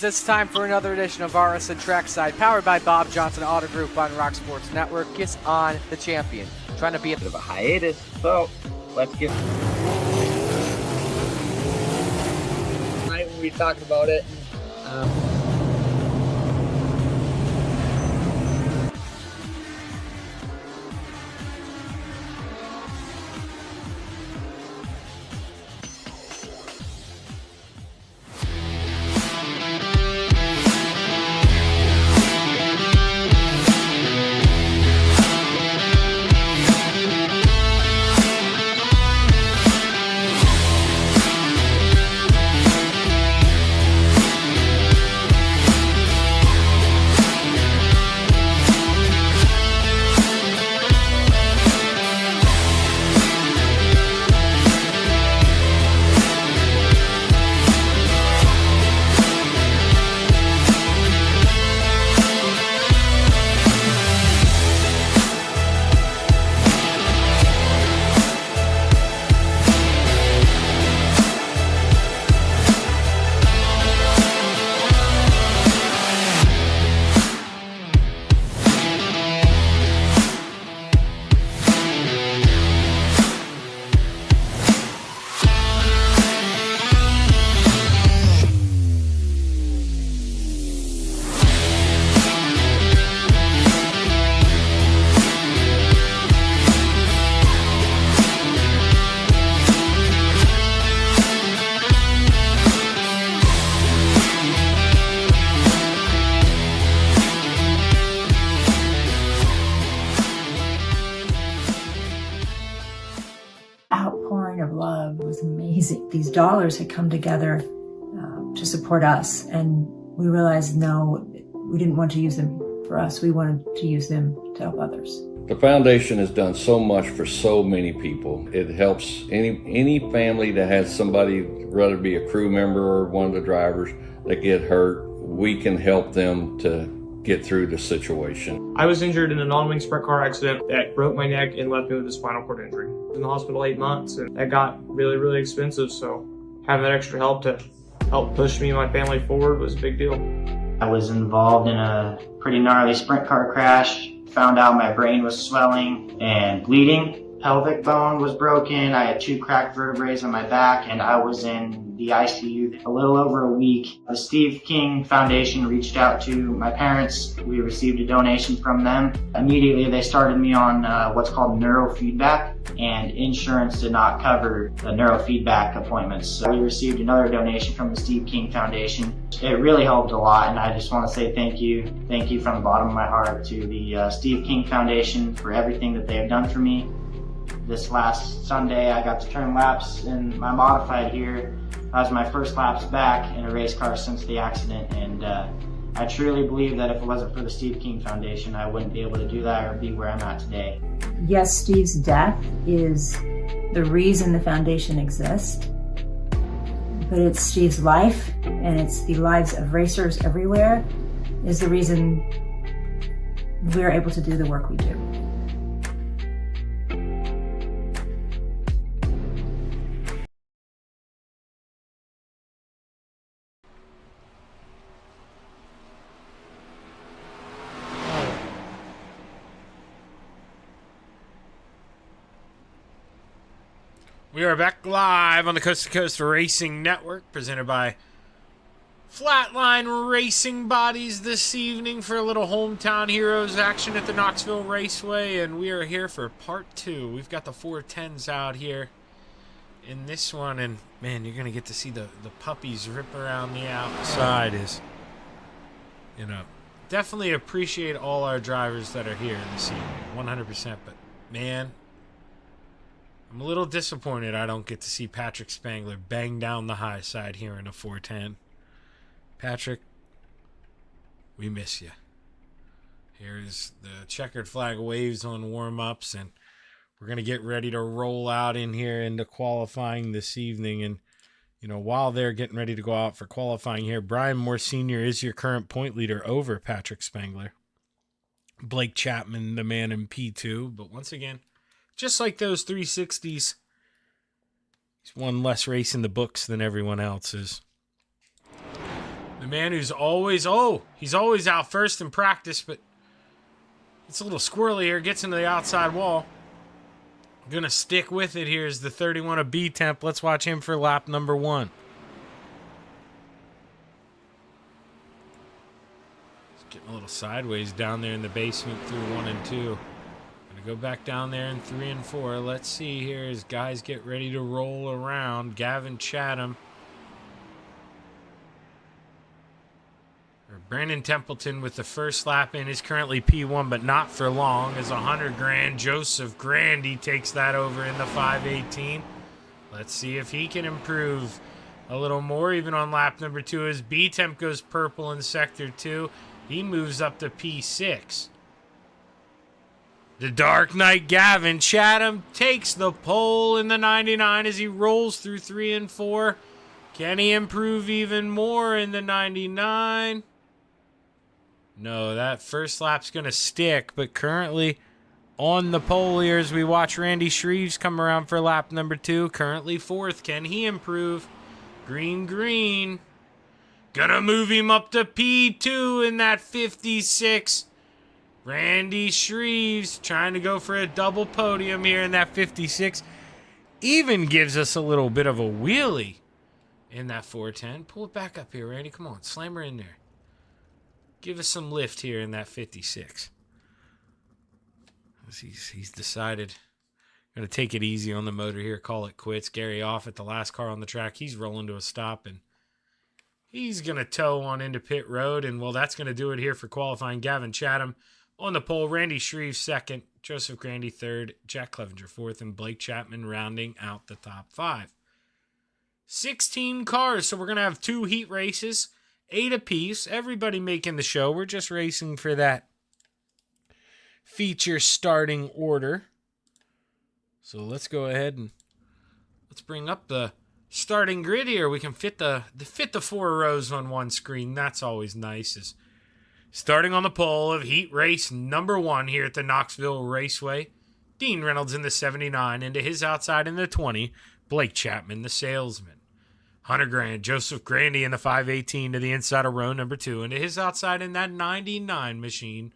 It's time for another edition of RSN Trackside, powered by Bob Johnson Auto Group on Rock Sports Network. Kiss on the champion. Trying to be a bit of a hiatus, so let's get tonight when we talked about it. these dollars had come together to support us, and we realized no, we didn't want to use them for us. We wanted to use them to help others. The foundation has done so much for so many people. It helps any family that has somebody, whether it be a crew member or one of the drivers, that get hurt. We can help them to get through the situation. I was injured in a non-wing sprint car accident that broke my neck and left me with a spinal cord injury. I was in the hospital 8 months, and that got really, really expensive. So having that extra help to help push me and my family forward was a big deal. I was involved in a pretty gnarly sprint car crash. Found out my brain was swelling and bleeding. Pelvic bone was broken. I had 2 cracked vertebrae on my back, and I was in the ICU a little over a week. The Steve King Foundation reached out to my parents. We received a donation from them. Immediately, they started me on what's called neurofeedback, and insurance did not cover the neurofeedback appointments. So we received another donation from the Steve King Foundation. It really helped a lot, and I just want to say thank you. Thank you from the bottom of my heart to the Steve King Foundation for everything that they have done for me. This last Sunday, I got to turn laps in my modified here. That was my first laps back in a race car since the accident, and I truly believe that if it wasn't for the Steve King Foundation, I wouldn't be able to do that or be where I'm at today. Yes, Steve's death is the reason the foundation exists, but it's Steve's life, and it's the lives of racers everywhere, is the reason we're able to do the work we do. We are back live on the Coast2Coast Racing Network, presented by Flatline Racing Bodies this evening for a little Hometown Heroes action at the Knoxville Raceway, and we are here for part 2. We've got the 410s out here in this one, and man, you're going to get to see the puppies rip around the outside. Is, you know, definitely appreciate all our drivers that are here this evening, 100%, but man, I'm a little disappointed I don't get to see Patrick Spangler bang down the high side here in a 410. Patrick, we miss you. Here's the checkered flag waves on warm-ups, and we're going to get ready to roll out in here into qualifying this evening. And, you know, while they're getting ready to go out for qualifying here, Brian Moore Sr. is your current point leader over Patrick Spangler. Blake Chapman, the man in P2, but once again, just like those 360s, he's one less race in the books than everyone else's. The man who's always, he's always out first in practice, but it's a little squirrely here, gets into the outside wall. Gonna stick with it here is the 31 of B-Temp. Let's watch him for lap number 1. He's getting a little sideways down there in the basement through 1 and 2. Go back down there in 3 and 4. Let's see here as guys get ready to roll around. Gavin Chatham. Or Brandon Templeton with the first lap in is currently P1, but not for long, as $100,000. Joseph Grandy takes that over in the 518. Let's see if he can improve a little more, even on lap number 2, as B-Temp goes purple in sector 2. He moves up to P6. The Dark Knight Gavin Chatham takes the pole in the 99 as he rolls through 3 and 4. Can he improve even more in the 99? No, that first lap's going to stick, but currently on the pole here as we watch Randy Shreves come around for lap number 2. Currently 4th. Can he improve? Green. Gonna move him up to P2 in that 56. Randy Shreves trying to go for a double podium here in that 56. Even gives us a little bit of a wheelie in that 410. Pull it back up here, Randy. Come on, slam her in there. Give us some lift here in that 56. He's decided. Going to take it easy on the motor here, call it quits. Gary off at the last car on the track. He's rolling to a stop, and he's going to tow on into pit road. And, well, that's going to do it here for qualifying. Gavin Chatham on the pole, Randy Shreves 2nd, Joseph Grandy 3rd, Jack Clevenger 4th, and Blake Chapman rounding out the top 5. 16 cars, so we're going to have 2 heat races, 8 apiece. Everybody making the show. We're just racing for that feature starting order. So let's go ahead and let's bring up the starting grid here. We can fit the 4 rows on one screen. That's always nice. Is starting on the pole of heat race number 1 here at the Knoxville Raceway, Dean Reynolds in the 79, into his outside in the 20, Blake Chapman, the salesman. Hunter Grant, Joseph Grandy in the 518 to the inside of row number 2, and to his outside in that 99 machine,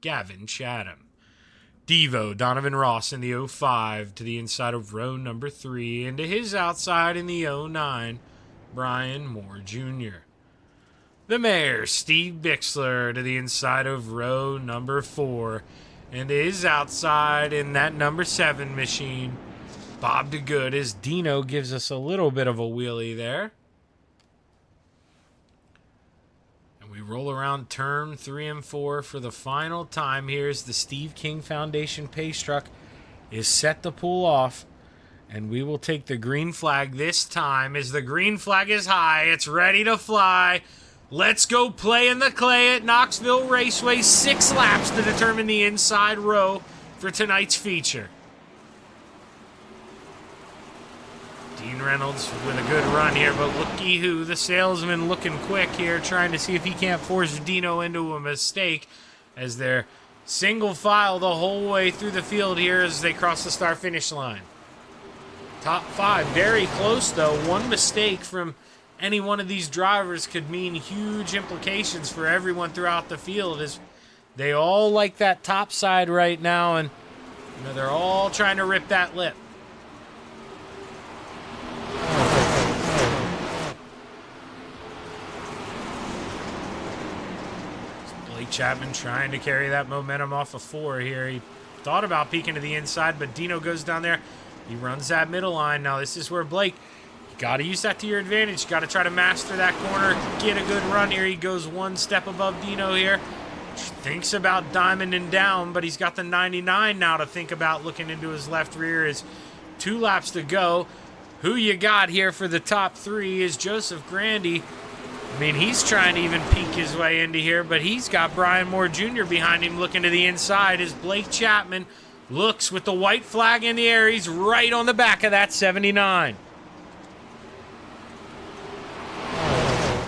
Gavin Chatham. Devo, Donovan Ross in the 05 to the inside of row number 3, and to his outside in the 09, Brian Moore Jr. The Mayor, Steve Bixler, to the inside of row number 4, and to his outside in that number 7 machine, Bob DeGood, as Dino gives us a little bit of a wheelie there. And we roll around turn 3 and 4 for the final time here as the Steve King Foundation pace truck is set to pull off. And we will take the green flag this time as the green flag is high. It's ready to fly. Let's go play in the clay at Knoxville Raceway. 6 laps to determine the inside row for tonight's feature. Dean Reynolds with a good run here, but looky-hoo, the salesman looking quick here, trying to see if he can't force Dino into a mistake as they're single file the whole way through the field here as they cross the start-finish line. Top 5, very close though. One mistake from any one of these drivers could mean huge implications for everyone throughout the field as they all like that top side right now, and they're all trying to rip that lip. Blake Chapman trying to carry that momentum off of 4 here. He thought about peeking to the inside, but Dino goes down there. He runs that middle line. Now this is where Blake, you got to use that to your advantage. You got to try to master that corner, get a good run here. He goes one step above Dino here. Thinks about diamonding down, but he's got the 99 now to think about looking into his left rear. Is 2 laps to go. Who you got here for the top 3 is Joseph Grandy. I mean, he's trying to even peek his way into here, but he's got Brian Moore Jr. behind him looking to the inside as Blake Chapman looks with the white flag in the air. He's right on the back of that 79.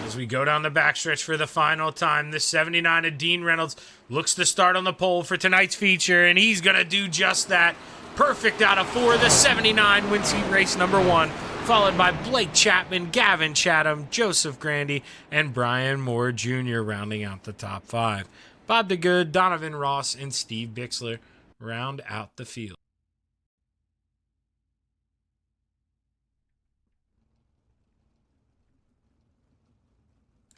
As we go down the backstretch for the final time, the 79 of Dean Reynolds looks to start on the pole for tonight's feature, and he's going to do just that. Perfect out of 4. The 79 wins heat race number 1, followed by Blake Chapman, Gavin Chatham, Joseph Grandy, and Brian Moore Jr. rounding out the top 5. Bob DeGood, Donovan Ross, and Steve Bixler round out the field.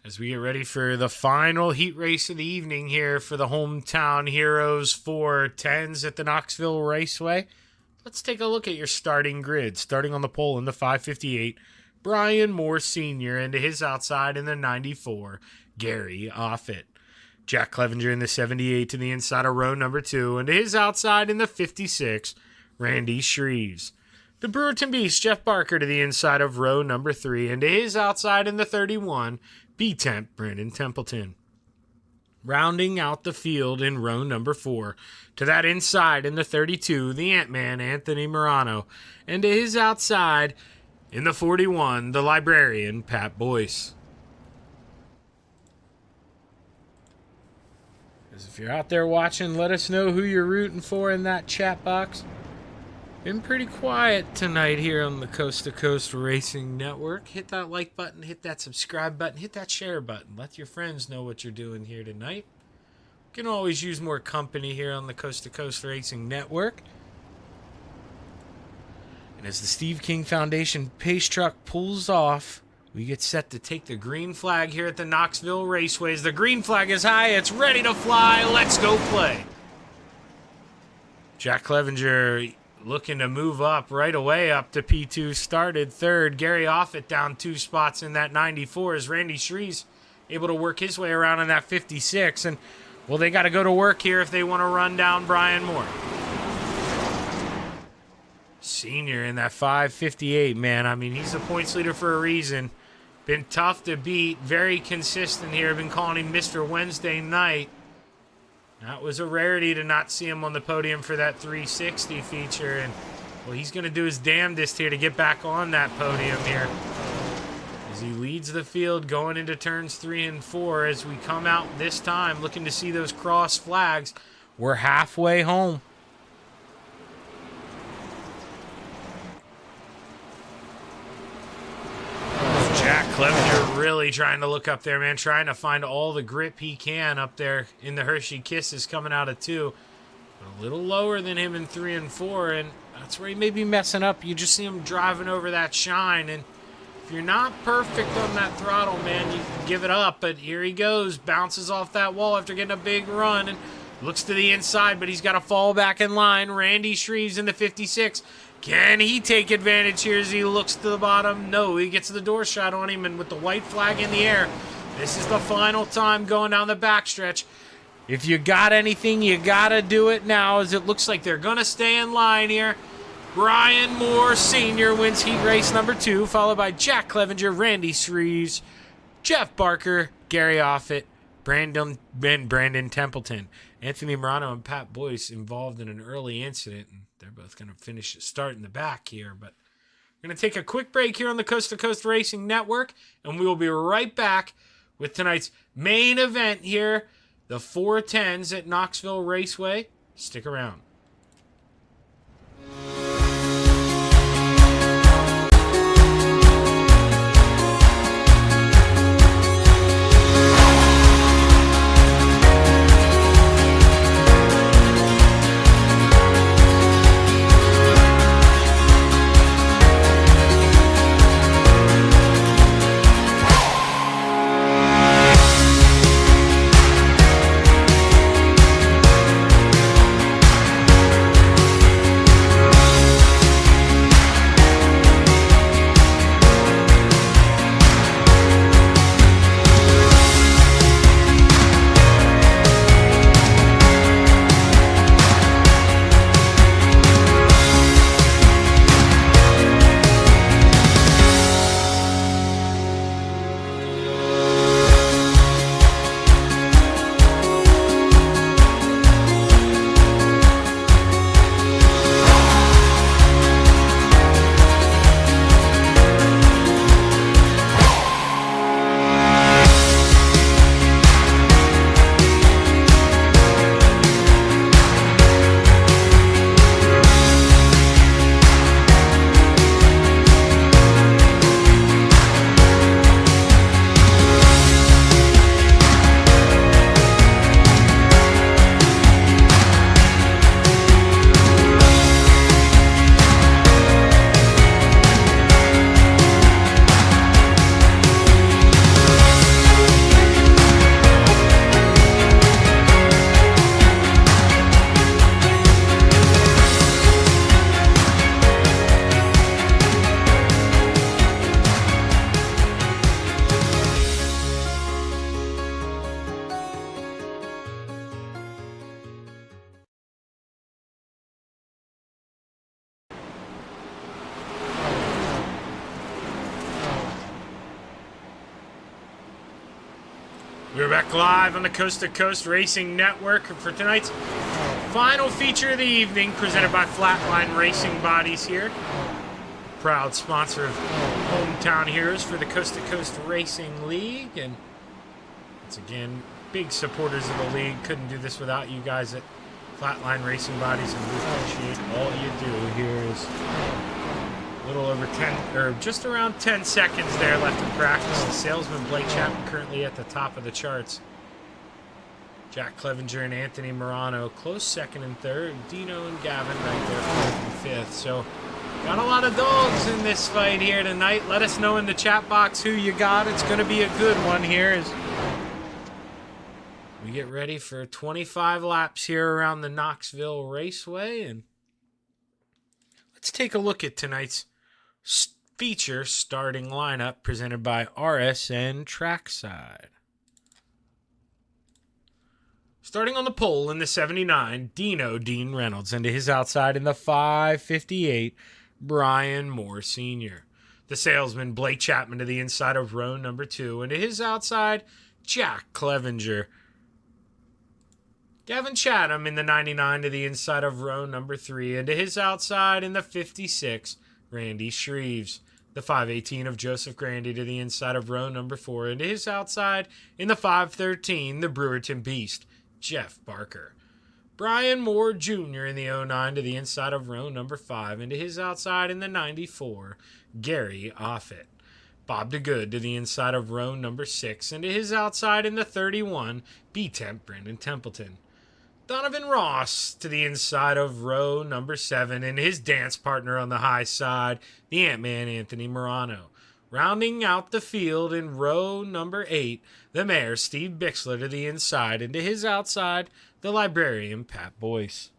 As we get ready for the final heat race of the evening here for the Hometown Heroes 410s at the Knoxville Raceway, let's take a look at your starting grid. Starting on the pole in the 558, Brian Moore Sr., and to his outside in the 94, Gary Offit. Jack Clevenger in the 78 to the inside of row number 2, and to his outside in the 56, Randy Shreves. The Brewerton Beast, Jeff Barker, to the inside of row number 3, and to his outside in the 31, B-Temp, Brandon Templeton. Rounding out the field in row number 4, to that inside in the 32, the Ant-Man, Anthony Morano, and to his outside in the 41, the Librarian, Pat Boyce. As if you're out there watching, let us know who you're rooting for in that chat box. Been pretty quiet tonight here on the Coast to Coast Racing Network. Hit that like button, hit that subscribe button, hit that share button. Let your friends know what you're doing here tonight. You can always use more company here on the Coast to Coast Racing Network. And as the Steve King Foundation pace truck pulls off, we get set to take the green flag here at the Knoxville Raceways. The green flag is high. It's ready to fly. Let's go play. Jack Clevenger looking to move up right away up to P2. Started 3rd. Gary Offit down 2 spots in that 94 as Randy Shreves able to work his way around in that 56. And, well, they got to go to work here if they want to run down Brian Moore. Senior in that 5:58, man. I mean, he's the points leader for a reason. Been tough to beat. Very consistent here. Been calling him Mr. Wednesday Night. That was a rarity to not see him on the podium for that 360 feature. And, well, he's going to do his damnedest here to get back on that podium here. As he leads the field going into turns 3 and 4 as we come out this time looking to see those cross flags. We're halfway home. Jack Clevenger really trying to look up there, man. Trying to find all the grip he can up there in the Hershey Kisses coming out of 2. But a little lower than him in 3 and 4, and that's where he may be messing up. You just see him driving over that shine, and if you're not perfect on that throttle, man, you can give it up. But here he goes, bounces off that wall after getting a big run, and looks to the inside, but he's got to fall back in line. Randy Shreves in the 56. Can he take advantage here as he looks to the bottom? No, he gets the door shot on him, and with the white flag in the air, this is the final time going down the backstretch. If you got anything, you got to do it now, as it looks like they're going to stay in line here. Brian Moore Sr. wins heat race number 2, followed by Jack Clevenger, Randy Shreves, Jeff Barker, Gary Offit, Brandon Templeton. Anthony Morano and Pat Boyce involved in an early incident, and they're both going to finish start in the back here. But we're going to take a quick break here on the Coast to Coast Racing Network, and we will be right back with tonight's main event here, the 410s at Knoxville Raceway. Stick around. We're back live on the Coast to Coast Racing Network for tonight's final feature of the evening, presented by Flatline Racing Bodies here. Proud sponsor of Hometown Heroes for the Coast to Coast Racing League. And once again, big supporters of the league. Couldn't do this without you guys at Flatline Racing Bodies, and we appreciate all you do. Here is a little over 10, or just around 10 seconds there left in practice. The salesman Blake Chapman currently at the top of the charts. Jack Clevenger and Anthony Morano close second and third. Dino and Gavin right there fourth and fifth. So got a lot of dogs in this fight here tonight. Let us know in the chat box who you got. It's going to be a good one here as we get ready for 25 laps here around the Knoxville Raceway. And let's take a look at tonight's feature starting lineup presented by RSN Trackside. Starting on the pole in the 79, Dean Reynolds. Into his outside in the 558, Brian Moore Sr. The salesman, Blake Chapman, to the inside of row number 2. Into his outside, Jack Clevenger. Gavin Chatham in the 99 to the inside of row number 3. Into his outside in the 56, Randy Shreves. The 518 of Joseph Grandy to the inside of row number 4. Into his outside in the 513, the Brewerton Beast, Jeff Barker. Brian Moore Jr. in the 09 to the inside of row number 5. Into his outside in the 94, Gary Offit. Bob DeGood to the inside of row number 6. Into his outside in the 31, B-Temp Brendan Templeton. Donovan Ross to the inside of row number 7. And his dance partner on the high side, the Ant-Man Anthony Morano. Rounding out the field in row number 8, the mayor, Steve Bixler, to the inside. Into his outside, the librarian, Pat Boyce.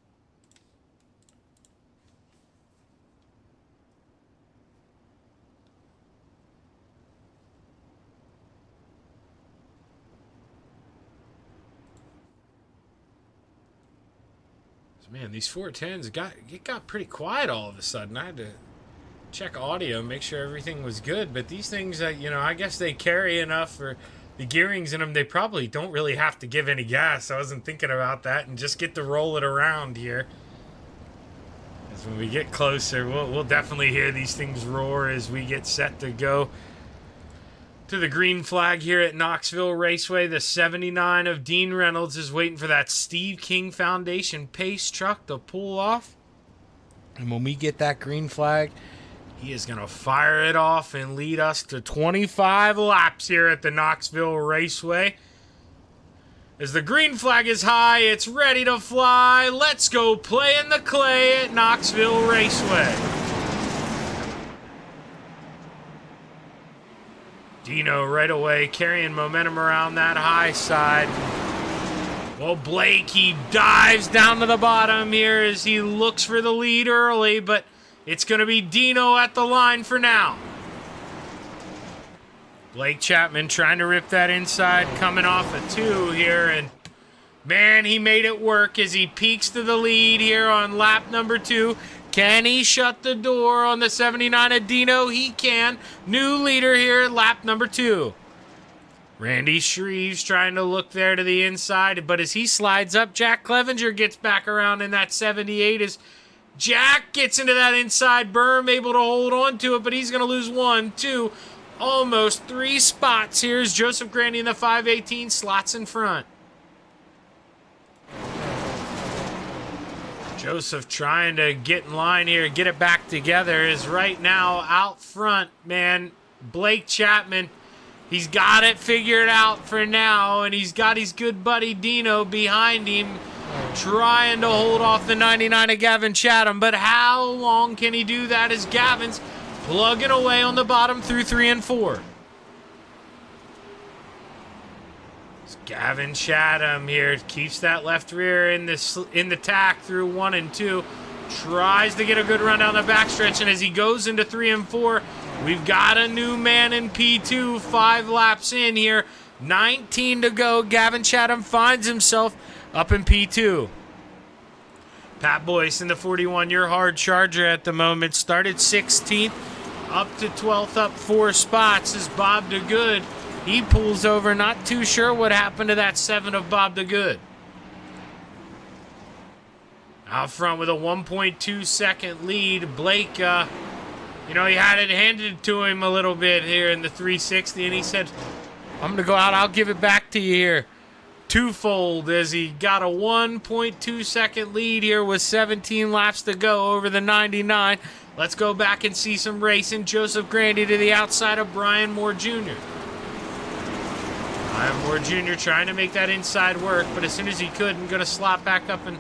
So, man, these 410s got pretty quiet all of a sudden. I had to check audio, make sure everything was good, but these things, I guess they carry enough for the gearings in them. They probably don't really have to give any gas. I wasn't thinking about that, and just get to roll it around here. As when we get closer, we'll definitely hear these things roar as we get set to go to the green flag here at Knoxville Raceway. The 79 of Dean Reynolds is waiting for that Steve King Foundation pace truck to pull off, and when we get that green flag, he is going to fire it off and lead us to 25 laps here at the Knoxville Raceway. As the green flag is high, it's ready to fly. Let's go play in the clay at Knoxville Raceway. Dino right away carrying momentum around that high side. Well, Blake, he dives down to the bottom here as he looks for the lead early, but it's going to be Dino at the line for now. Blake Chapman trying to rip that inside, coming off a 2 here, and man, he made it work as he peaks to the lead here on lap number 2. Can he shut the door on the 79 of Dino? He can. New leader here at lap number 2. Randy Shreves trying to look there to the inside, but as he slides up, Jack Clevenger gets back around in that 78 as Jack gets into that inside berm, able to hold on to it, but he's going to lose 1, 2, almost 3 spots. Here's Joseph Grandy in the 518, slots in front. Joseph trying to get in line here, get it back together, is right now out front, man. Blake Chapman, he's got it figured out for now, and he's got his good buddy Dino behind him, trying to hold off the 99 of Gavin Chatham. But how long can he do that as Gavin's plugging away on the bottom through 3 and 4? Gavin Chatham here keeps that left rear in the tack through 1 and 2. Tries to get a good run down the backstretch, and as he goes into 3 and 4, we've got a new man in P2, 5 laps in here. 19 to go. Gavin Chatham finds himself up in P2. Pat Boyce in the 41, your hard charger at the moment. Started 16th, up to 12th, up 4 spots is Bob DeGood. He pulls over, not too sure what happened to that 7 of Bob DeGood. Out front with a 1.2 second lead, Blake, he had it handed to him a little bit here in the 360, and he said, I'm going to go out, I'll give it back to you here. Twofold as he got a 1.2 second lead here with 17 laps to go over the 99. Let's go back and see some racing. Joseph Grandy to the outside of Brian Moore Jr. Brian Moore Jr. trying to make that inside work, but as soon as he could, going to slot back up, and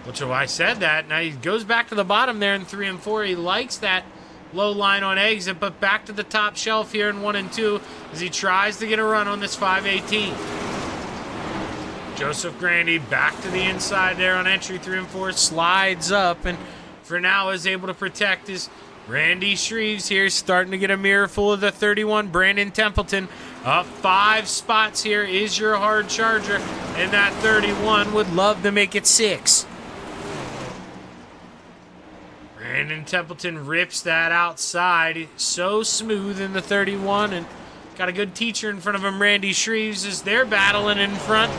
which I said that. Now he goes back to the bottom there in 3 and 4. He likes that low line on exit, but back to the top shelf here in 1 and 2 as he tries to get a run on this 518. Joseph Grandy back to the inside there on entry 3 and 4, slides up, and for now is able to protect his Randy Shreves here, starting to get a mirror full of the 31, Brandon Templeton. Up 5 spots here is your hard charger, and that 31 would love to make it 6. Brandon Templeton rips that outside. So smooth in the 31, and got a good teacher in front of him, Randy Shreves, as they're battling in front.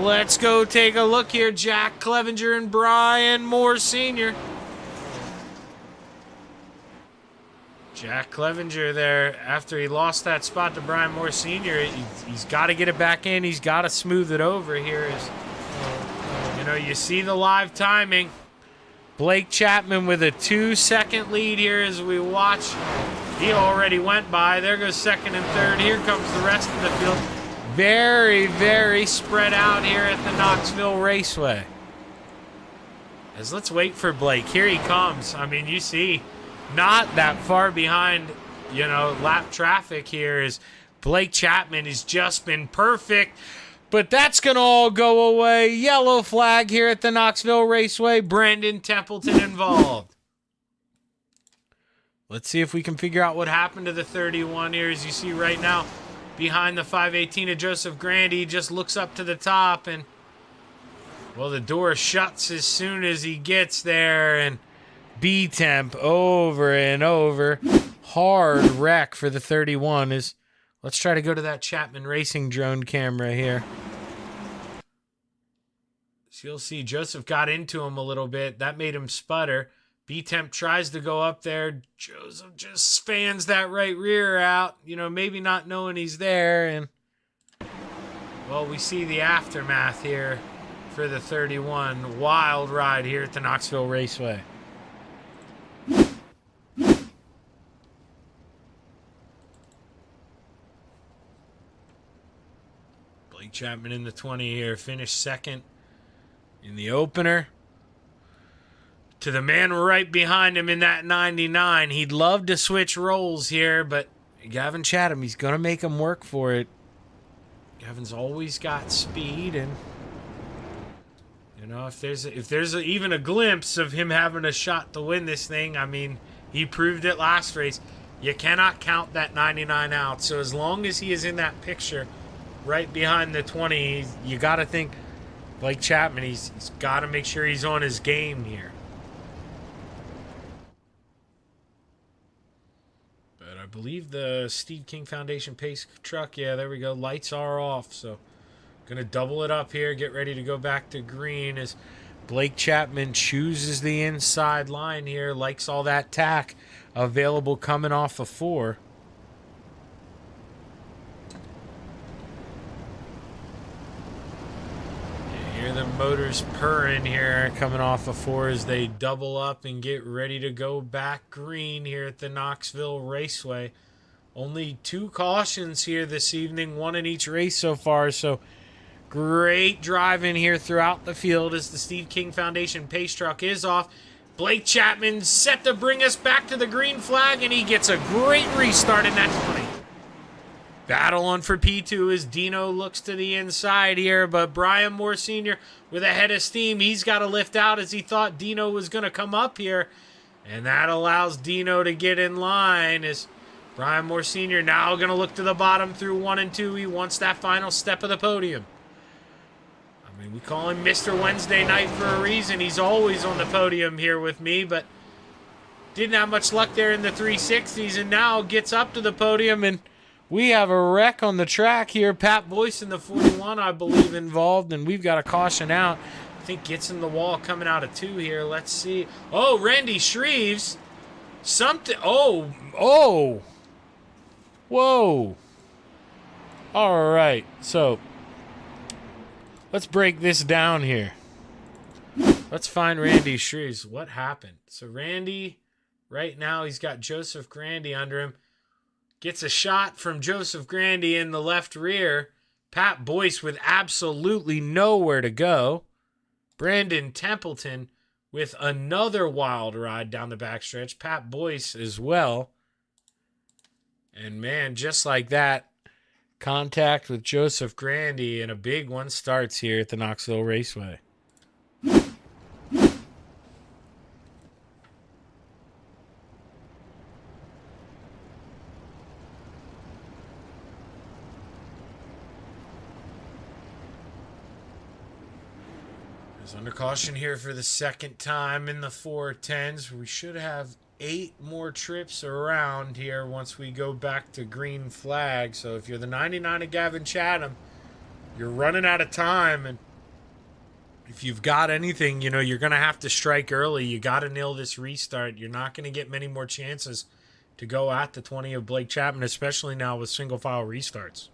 Let's go take a look here. Jack Clevenger and Brian Moore Sr. Jack Clevenger there, after he lost that spot to Brian Moore Sr., he's got to get it back in. He's got to smooth it over here. You see the live timing. Blake Chapman with a 2-second lead here as we watch. He already went by. There goes second and third. Here comes the rest of the field. Very, very spread out here at the Knoxville Raceway. As let's wait for Blake. Here he comes. I mean, you see, not that far behind, lap traffic here is Blake Chapman has just been perfect. But that's going to all go away. Yellow flag here at the Knoxville Raceway. Brandon Templeton involved. Let's see if we can figure out what happened to the 31 here. As you see right now, behind the 518 of Joseph Grandy, just looks up to the top. And, well, the door shuts as soon as he gets there. And B-Temp over and over. Hard wreck for the 31 is... Let's try to go to that Chapman Racing drone camera here. So you'll see Joseph got into him a little bit. That made him sputter. B-Temp tries to go up there. Joseph just fans that right rear out. Maybe not knowing he's there. And, well, we see the aftermath here for the 31. Wild ride here at the Knoxville Raceway. Chapman in the 20 here, finished second in the opener. To the man right behind him in that 99. He'd love to switch roles here, but Gavin Chatham, he's going to make him work for it. Gavin's always got speed, and if there's even a glimpse of him having a shot to win this thing, I mean, he proved it last race. You cannot count that 99 out. So as long as he is in that picture right behind the 20, you got to think Blake Chapman, he's got to make sure he's on his game here. But I believe the Steve King Foundation pace truck, yeah, there we go. Lights are off, so going to double it up here, get ready to go back to green as Blake Chapman chooses the inside line here, likes all that tack available coming off of 4. Hear the motors purring here coming off of 4 as they double up and get ready to go back green here at the Knoxville Raceway. Only 2 cautions here this evening, 1 in each race so far, so great driving here throughout the field as the Steve King Foundation pace truck is off. Blake Chapman set to bring us back to the green flag, and he gets a great restart in that 20. Battle on for P2 as Dino looks to the inside here, but Brian Moore Sr. with a head of steam. He's got to lift out as he thought Dino was going to come up here, and that allows Dino to get in line as Brian Moore Sr. now going to look to the bottom through 1 and 2. He wants that final step of the podium. I mean, we call him Mr. Wednesday Night for a reason. He's always on the podium here with me, but didn't have much luck there in the 360s, and now gets up to the podium, and we have a wreck on the track here. Pat Boyce in the 41, I believe, involved, and we've got a caution out. I think gets in the wall coming out of 2 here. Let's see. Oh, Randy Shreves. Something. Oh. Whoa. All right. So let's break this down here. Let's find Randy Shreves. What happened? So Randy, right now, he's got Joseph Grandy under him. Gets a shot from Joseph Grandy in the left rear. Pat Boyce with absolutely nowhere to go. Brandon Templeton with another wild ride down the backstretch. Pat Boyce as well. And man, just like that, contact with Joseph Grandy, and a big one starts here at the Knoxville Raceway. It's under caution here for the second time in the 410s. We should have 8 more trips around here once we go back to green flag. So if you're the 99 of Gavin Chatham, you're running out of time. And if you've got anything, you know, you're going to have to strike early. You got to nail this restart. You're not going to get many more chances to go at the 20 of Blake Chapman, especially now with single file restarts.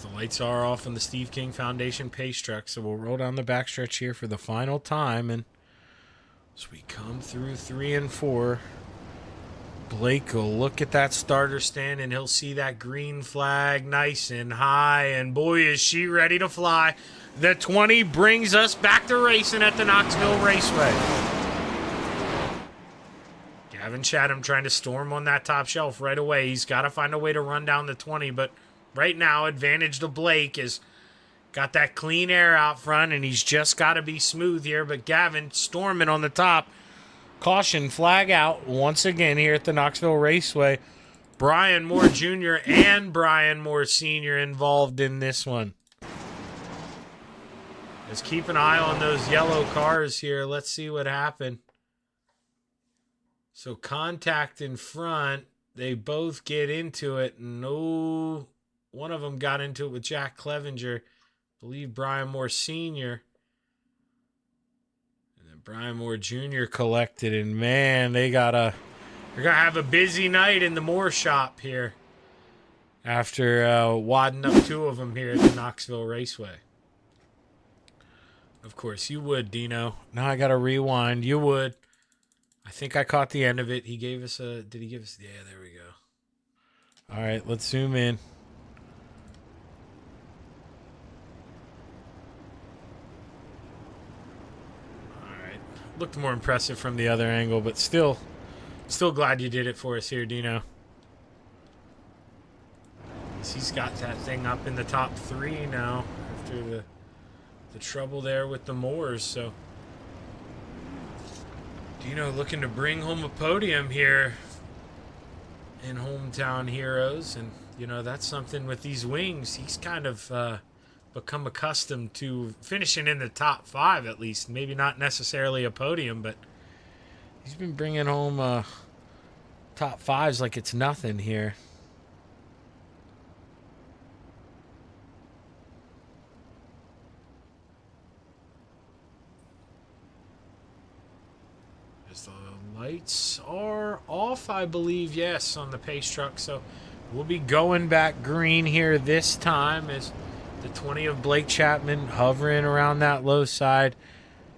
The lights are off on the Steve King Foundation pace truck, so we'll roll down the backstretch here for the final time. And as we come through 3 and 4, Blake will look at that starter stand and he'll see that green flag nice and high. And boy, is she ready to fly. The 20 brings us back to racing at the Knoxville Raceway. Gavin Chatham trying to storm on that top shelf right away. He's got to find a way to run down the 20, but right now, advantage to Blake is got that clean air out front, and he's just got to be smooth here. But Gavin storming on the top. Caution, flag out once again here at the Knoxville Raceway. Brian Moore Jr. and Brian Moore Sr. involved in this one. Let's keep an eye on those yellow cars here. Let's see what happened. So contact in front. They both get into it. No. One of them got into it with Jack Clevenger. I believe Brian Moore Sr. And then Brian Moore Jr. collected. And man, they're going to have a busy night in the Moore shop here after wadding up 2 of them here at the Knoxville Raceway. Of course, you would, Dino. Now I got to rewind. You would. I think I caught the end of it. He gave us a... Did he give us... Yeah, there we go. All right, let's zoom in. Looked more impressive from the other angle, but still glad you did it for us here, Dino. He's got that thing up in the top 3 now after the trouble there with the Moors. So Dino looking to bring home a podium here in Hometown Heroes, and you know that's something with these wings. He's kind of become accustomed to finishing in the top 5 at least. Maybe not necessarily a podium, but he's been bringing home top 5s like it's nothing here. As the lights are off, I believe, yes, on the pace truck. So we'll be going back green here this time as the 20 of Blake Chapman hovering around that low side.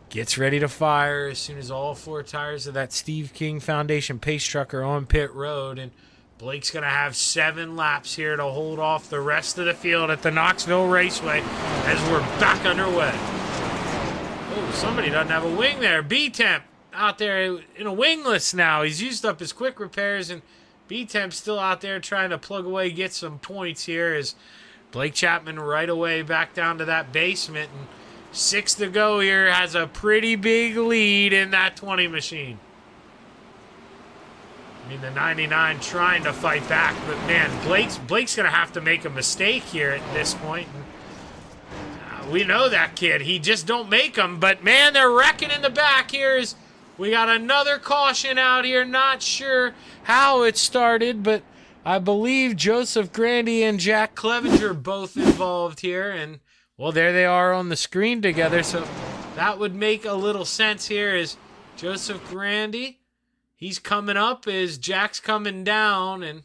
Gets ready to fire as soon as all 4 tires of that Steve King Foundation pace truck are on pit road. And Blake's going to have 7 laps here to hold off the rest of the field at the Knoxville Raceway as we're back underway. Oh, somebody doesn't have a wing there. B-Temp out there in a wingless now. He's used up his quick repairs, and B-Temp's still out there trying to plug away, get some points here as Blake Chapman right away back down to that basement, and 6 to go here, has a pretty big lead in that 20 machine. I mean, the 99 trying to fight back, but man, Blake's going to have to make a mistake here at this point. And, we know that kid. He just don't make them, but man, they're wrecking in the back here. We got another caution out here. Not sure how it started, but I believe Joseph Grandy and Jack Clevenger both involved here. And, well, there they are on the screen together. So that would make a little sense here as Joseph Grandy, he's coming up as Jack's coming down. And,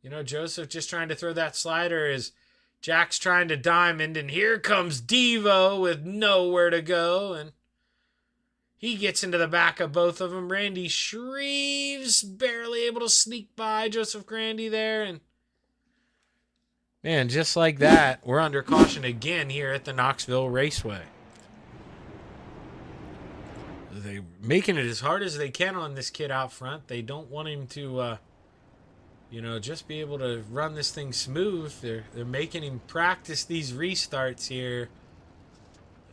you know, Joseph just trying to throw that slider as Jack's trying to diamond. And here comes Devo with nowhere to go. And he gets into the back of both of them. Randy Shreves barely able to sneak by Joseph Grandy there. And man, just like that, we're under caution again here at the Knoxville Raceway. They're making it as hard as they can on this kid out front. They don't want him to just be able to run this thing smooth. They're making him practice these restarts here.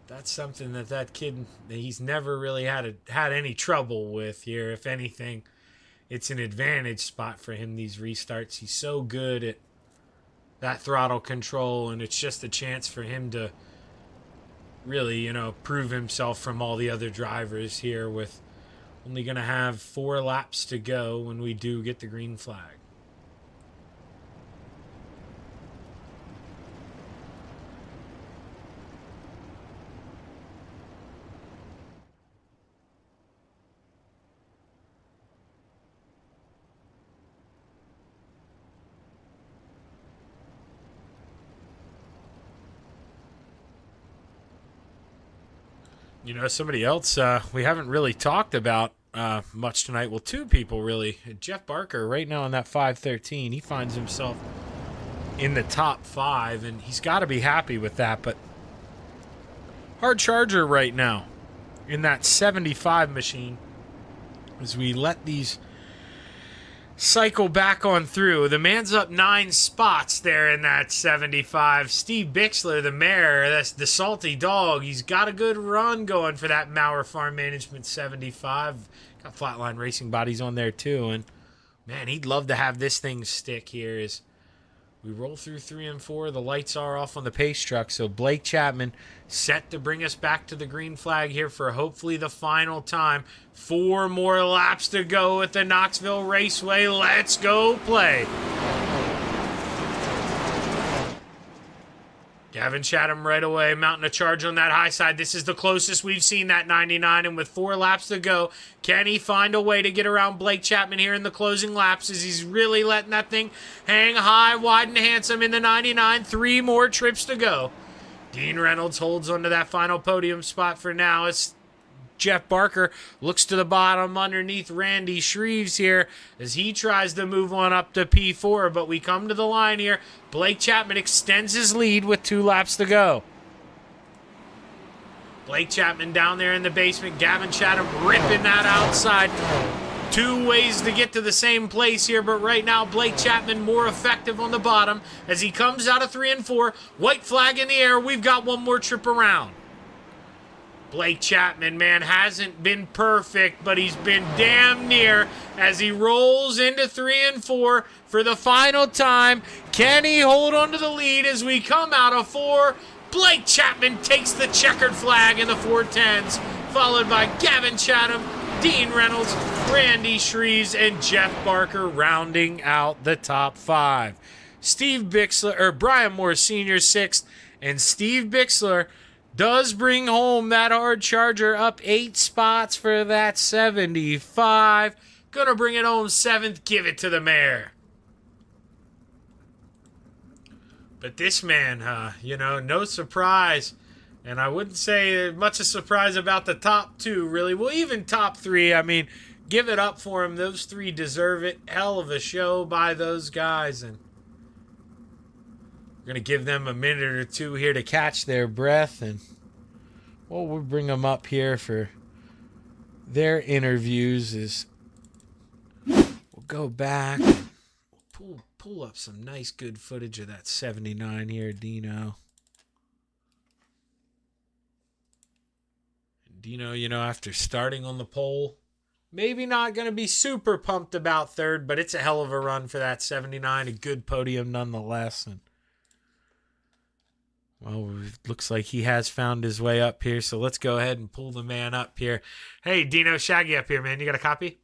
That's something that kid, he's never really had any trouble with here. If anything, it's an advantage spot for him, these restarts. He's so good at that throttle control, and it's just a chance for him to really, prove himself from all the other drivers here, with only going to have 4 laps to go when we do get the green flag. Somebody else we haven't really talked about much tonight. Well, 2 people really. Jeff Barker right now on that 513. He finds himself in the top 5, and he's got to be happy with that. But hard charger right now in that 75 machine as we let these cycle back on through. The man's up 9 spots there in that 75. Steve Bixler, the mayor, that's the salty dog. He's got a good run going for that Maurer Farm Management 75. Got Flatline Racing Bodies on there too. And man, he'd love to have this thing stick here as we roll through 3 and 4. The lights are off on the pace truck. So Blake Chapman set to bring us back to the green flag here for hopefully the final time. 4 more laps to go at the Knoxville Raceway. Let's go play. Gavin Chatham right away, mounting a charge on that high side. This is the closest we've seen that 99, and with 4 laps to go, can he find a way to get around Blake Chapman here in the closing laps as he's really letting that thing hang high, wide, and handsome in the 99. 3 more trips to go. Dean Reynolds holds onto that final podium spot for now as Jeff Barker looks to the bottom underneath Randy Shreves here as he tries to move on up to P4, but we come to the line here. Blake Chapman extends his lead with 2 laps to go. Blake Chapman down there in the basement. Gavin Chatham ripping that outside. 2 ways to get to the same place here, but right now Blake Chapman more effective on the bottom as he comes out of 3 and 4. White flag in the air. We've got 1 more trip around. Blake Chapman, man, hasn't been perfect, but he's been damn near as he rolls into 3 and 4 for the final time. Can he hold on to the lead as we come out of 4? Blake Chapman takes the checkered flag in the 410s, followed by Gavin Chatham, Dean Reynolds, Randy Shreves, and Jeff Barker rounding out the top 5. Steve Bixler, Brian Moore Sr. 6th, and Steve Bixler does bring home that hard charger up 8 spots for that 75. Gonna bring it home 7th. Give it to the mayor. But this man, no surprise. And I wouldn't say much a surprise about the top 2, really. Well, even top 3, I mean, give it up for him. Those 3 deserve it. Hell of a show by those guys. And we're going to give them a minute or 2 here to catch their breath. And, well, we'll bring them up here for their interviews. We'll go back. We'll pull up some nice, good footage of that 79 here, Dino. Dino, after starting on the pole, maybe not going to be super pumped about 3rd, but it's a hell of a run for that 79. A good podium nonetheless. And well, it looks like he has found his way up here, so let's go ahead and pull the man up here. Hey, Dino, Shaggy up here, man. You got a copy?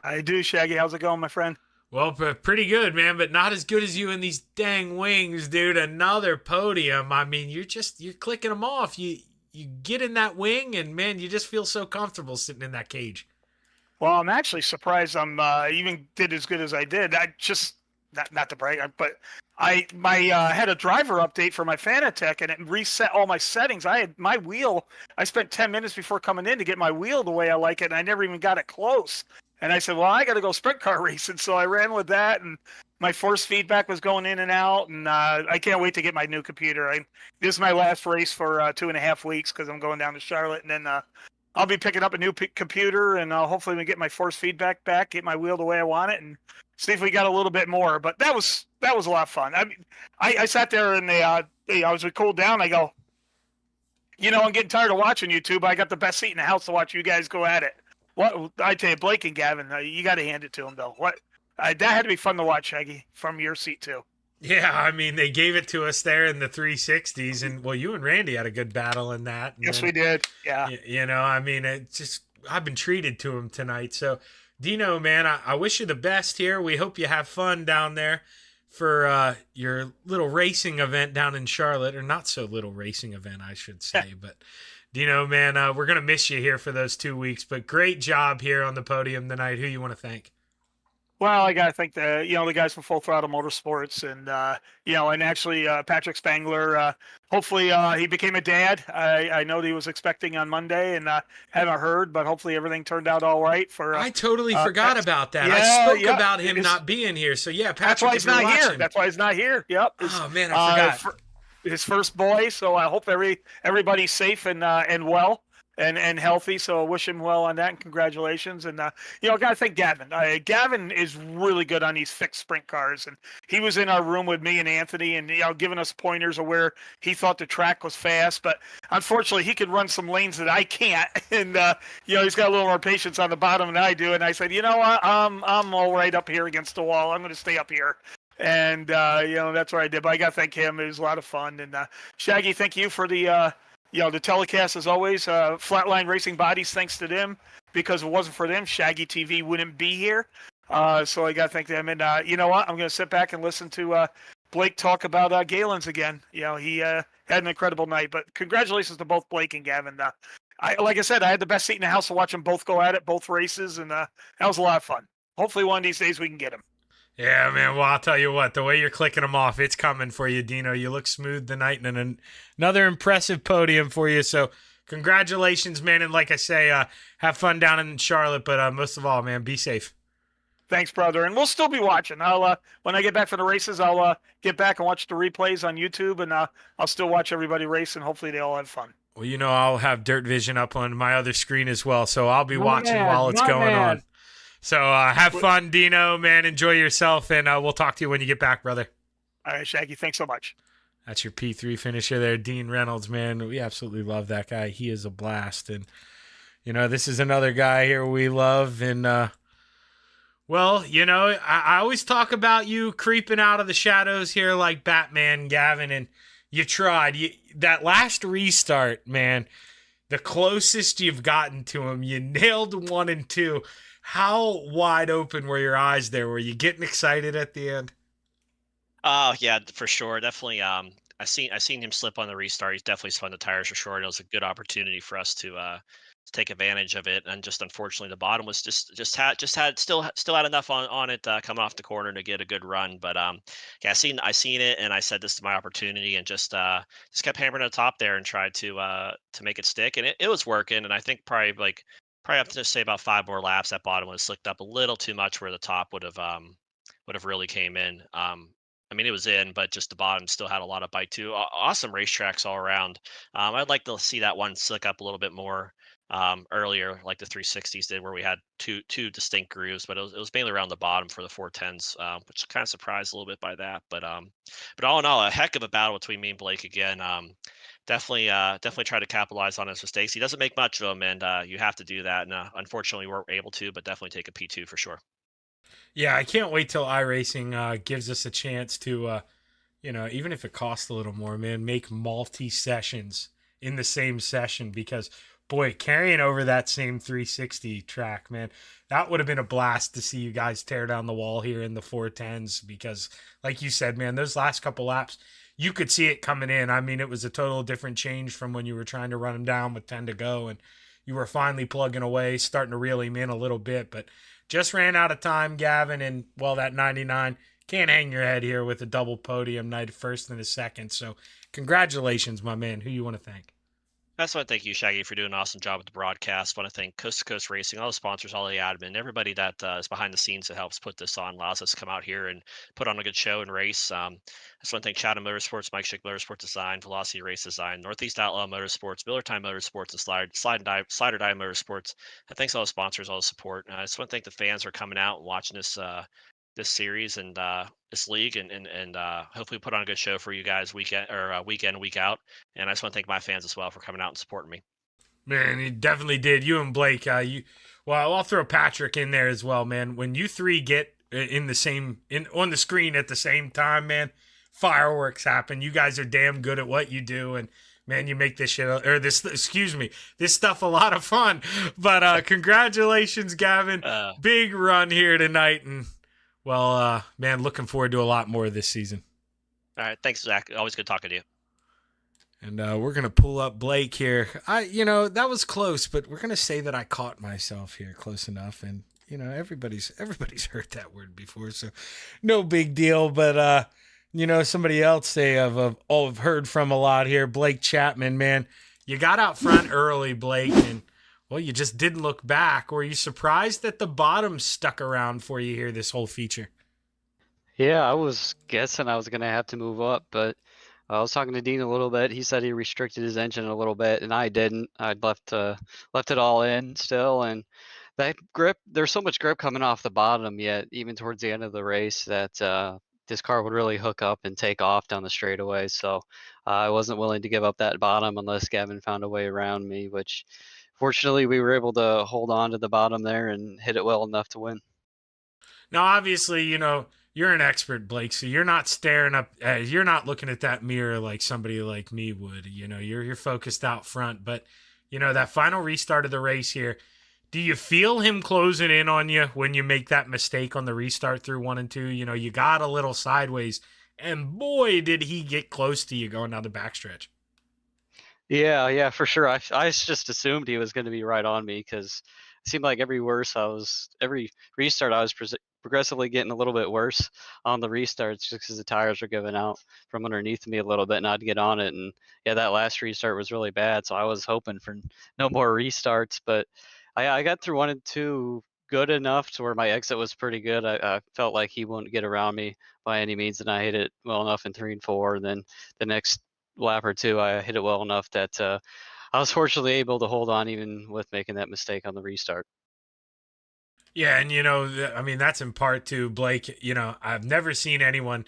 I do, Shaggy. How's it going, my friend? Well, pretty good, man, but not as good as you in these dang wings, dude. Another podium. I mean, you're clicking them off. You get in that wing, and, man, you just feel so comfortable sitting in that cage. Well, I'm actually surprised I'm even did as good as I did. I just, not to brag, but I had a driver update for my Fanatec, and it reset all my settings. I had my wheel. I spent 10 minutes before coming in to get my wheel the way I like it, and I never even got it close. And I said, well, I got to go sprint car racing. So I ran with that, and my force feedback was going in and out. And I can't wait to get my new computer. This is my last race for 2.5 weeks because I'm going down to Charlotte and then I'll be picking up a new computer, and hopefully we get my force feedback back, get my wheel the way I want it, and see if we got a little bit more. But that was a lot of fun. I mean, I sat there and I was cooled down. I go, I'm getting tired of watching YouTube. I got the best seat in the house to watch you guys go at it. What I tell you, Blake and Gavin, you got to hand it to them though. That had to be fun to watch, Shaggy, from your seat too. Yeah, I mean, they gave it to us there in the 360s, and well, you and Randy had a good battle in that. Yes, we did. Yeah. I mean, I've been treated to him tonight. So, Dino, man, I wish you the best here. We hope you have fun down there for your little racing event down in Charlotte, or not so little racing event, I should say. But, Dino, man, we're going to miss you here for those 2 weeks, but great job here on the podium tonight. Who you want to thank? Well, I got to thank the guys from Full Throttle Motorsports and and actually Patrick Spangler. Hopefully he became a dad. I know that he was expecting on Monday and haven't heard, but hopefully everything turned out all right. I totally forgot about that. Yeah, I spoke about him not being here. So yeah, Patrick, that's why he's not watching. here. That's why he's not here. Yep. Oh man, I forgot. His first boy. So I hope everybody's safe and well. And healthy, so I wish him well on that, and congratulations. And gotta thank Gavin. Gavin is really good on these fixed sprint cars, and he was in our room with me and Anthony, and giving us pointers of where he thought the track was fast. But unfortunately, he could run some lanes that I can't, and he's got a little more patience on the bottom than I do. And I said, I'm all right up here against the wall. I'm going to stay up here. And that's what I did. But I got to thank him. It was a lot of fun. And Shaggy, thank you for the telecast as always. Flatline Racing Bodies, thanks to them. Because if it wasn't for them, Shaggy TV wouldn't be here. So I got to thank them. And you know what? I'm going to sit back and listen to Blake talk about Galen's again. He had an incredible night. But congratulations to both Blake and Gavin. Like I said, I had the best seat in the house to watch them both go at it, both races. And that was a lot of fun. Hopefully one of these days we can get them. Yeah, man. Well, I'll tell you what, the way you're clicking them off, it's coming for you, Dino. You look smooth tonight, and another impressive podium for you. So congratulations, man. And like I say, have fun down in Charlotte, but most of all, man, be safe. Thanks, brother. And we'll still be watching. I'll when I get back from the races, I'll get back and watch the replays on YouTube, and I'll still watch everybody race, and hopefully they all have fun. Well, I'll have Dirt Vision up on my other screen as well, so I'll be watching while it's going on. So have fun, Dino, man. Enjoy yourself, and we'll talk to you when you get back, brother. All right, Shaggy. Thanks so much. That's your P3 finisher there, Dean Reynolds, man. We absolutely love that guy. He is a blast. And, this is another guy here we love. And, I always talk about you creeping out of the shadows here like Batman, Gavin, and you tried. That last restart, man, the closest you've gotten to him, you nailed 1 and 2. How wide open were your eyes there? Were you getting excited at the end? Oh yeah, for sure. Definitely. I seen him slip on the restart. He's definitely spun the tires for short. It was a good opportunity for us to take advantage of it. And just unfortunately, the bottom was still had enough on it coming off the corner to get a good run. But I seen it, and I said this is my opportunity, and just kept hammering the top there and tried to make it stick, and it was working. And I think probably have to say about 5 more laps. That bottom would have slicked up a little too much, where the top would have really came in. I mean, it was in, but just the bottom still had a lot of bite too. Awesome racetracks all around. I'd like to see that one slick up a little bit more earlier, like the 360s did, where we had two distinct grooves, but it was mainly around the bottom for the 410s, which kind of surprised a little bit by that. But all in all, a heck of a battle between me and Blake again. Definitely try to capitalize on his mistakes. He doesn't make much of them, and you have to do that. And unfortunately, we weren't able to, but definitely take a P2 for sure. Yeah, I can't wait till iRacing gives us a chance to, even if it costs a little more, man, make multi-sessions in the same session, because, boy, carrying over that same 360 track, man, that would have been a blast to see you guys tear down the wall here in the 410s, because, like you said, man, those last couple laps, you could see it coming in. I mean, it was a total different change from when you were trying to run him down with 10 to go, and you were finally plugging away, starting to reel him in a little bit, but just ran out of time, Gavin, and, well, that 99, can't hang your head here with a double podium night, first and a second. So congratulations, my man. Who you want to thank? I just want to thank you, Shaggy, for doing an awesome job with the broadcast. I want to thank Coast to Coast Racing, all the sponsors, all the admin, everybody that is behind the scenes that helps put this on, allows us to come out here and put on a good show and race. I just want to thank Chatham Motorsports, Mike Schick Motorsport Design, Velocity Race Design, Northeast Outlaw Motorsports, Miller Time Motorsports, and Slide and Die Motorsports. And thanks to all the sponsors, all the support. I just want to thank the fans for coming out and watching this series and this league, and hopefully put on a good show for you guys weekend, week out. And I just want to thank my fans as well for coming out and supporting me. Man, he definitely did. You and Blake, well, I'll throw Patrick in there as well, man. When you three get on the screen at the same time, man, fireworks happen. You guys are damn good at what you do, and man, you make this stuff a lot of fun. But congratulations, Gavin. Big run here tonight, and well, man, looking forward to a lot more this season. All right, thanks, Zach. Always good talking to you. And we're going to pull up Blake here. That was close, but we're going to say that I caught myself here close enough. And, everybody's heard that word before, so no big deal. But, somebody else they have heard from a lot here, Blake Chapman, man. You got out front early, Blake, and, well, you just didn't look back. Were you surprised that the bottom stuck around for you here this whole feature? Yeah, I was guessing I was going to have to move up, but I was talking to Dean a little bit. He said he restricted his engine a little bit, and I didn't. I'd left it all in still, and that grip. There's so much grip coming off the bottom yet, even towards the end of the race, that this car would really hook up and take off down the straightaway. So I wasn't willing to give up that bottom unless Gavin found a way around me. Which, fortunately, we were able to hold on to the bottom there and hit it well enough to win. Now, obviously, you're an expert, Blake, so you're not staring up. You're not looking at that mirror like somebody like me would. You're focused out front. But that final restart of the race here, do you feel him closing in on you when you make that mistake on the restart through 1 and 2? You got a little sideways, and boy, did he get close to you going down the backstretch. Yeah, for sure. I just assumed he was going to be right on me because it seemed like every restart I was progressively getting a little bit worse on the restarts just because the tires were giving out from underneath me a little bit and I'd get on it. And yeah, that last restart was really bad. So I was hoping for no more restarts, but I got through 1 and 2 good enough to where my exit was pretty good. I felt like he wouldn't get around me by any means, and I hit it well enough in 3 and 4. And then the next lap or two, I hit it well enough that I was fortunately able to hold on even with making that mistake on the restart. Yeah, and that's in part to Blake. I've never seen anyone.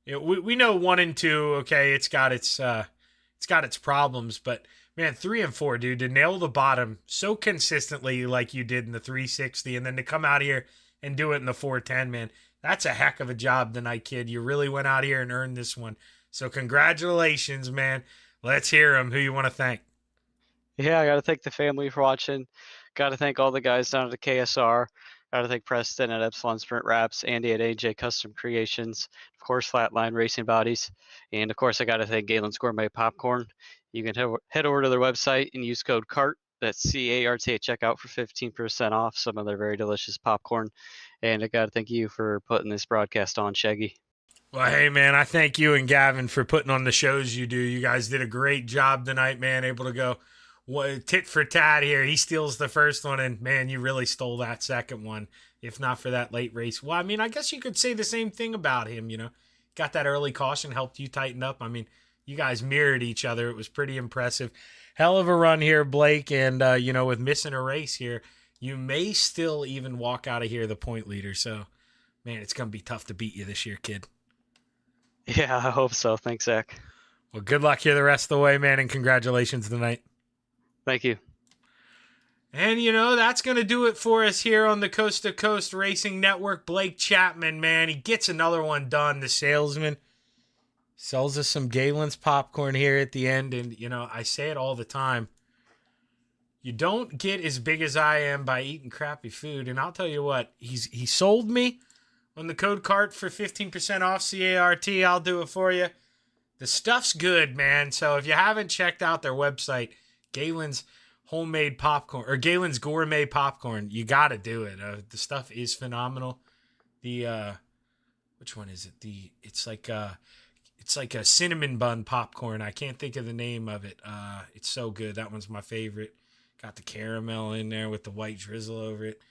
We know 1 and 2. Okay, it's got its problems, but man, 3 and 4, dude, to nail the bottom so consistently like you did in the 360, and then to come out here and do it in the 410, man, that's a heck of a job tonight, kid. You really went out here and earned this one. So congratulations, man. Let's hear them. Who you want to thank? Yeah, I got to thank the family for watching. Got to thank all the guys down at the KSR. Got to thank Preston at Epsilon Sprint Wraps, Andy at AJ Custom Creations, of course, Flatline Racing Bodies, and of course, I got to thank Galen's Gourmet Popcorn. You can head over to their website and use code CART, that's CART at checkout for 15% off some of their very delicious popcorn. And I got to thank you for putting this broadcast on, Shaggy. Well, hey, man, I thank you and Gavin for putting on the shows you do. You guys did a great job tonight, man, able to go tit for tat here. He steals the first one, and, man, you really stole that second one, if not for that late race. Well, I guess you could say the same thing about him, Got that early caution, helped you tighten up. You guys mirrored each other. It was pretty impressive. Hell of a run here, Blake, and, with missing a race here, you may still even walk out of here the point leader. So, man, it's going to be tough to beat you this year, kid. Yeah, I hope so. Thanks, Zach. Well, good luck here the rest of the way, man, and congratulations tonight. Thank you. And, that's going to do it for us here on the Coast to Coast Racing Network. Blake Chapman, man, he gets another one done, the salesman. Sells us some Galen's popcorn here at the end, and, I say it all the time. You don't get as big as I am by eating crappy food, and I'll tell you what, he sold me on the code CART for 15% off, CART. I'll do it for you. The stuff's good, man. So if you haven't checked out their website, Galen's homemade popcorn or Galen's gourmet popcorn, you got to do it. The stuff is phenomenal. The which one is it? It's like it's like a cinnamon bun popcorn. I can't think of the name of it. It's so good. That one's my favorite. Got the caramel in there with the white drizzle over it.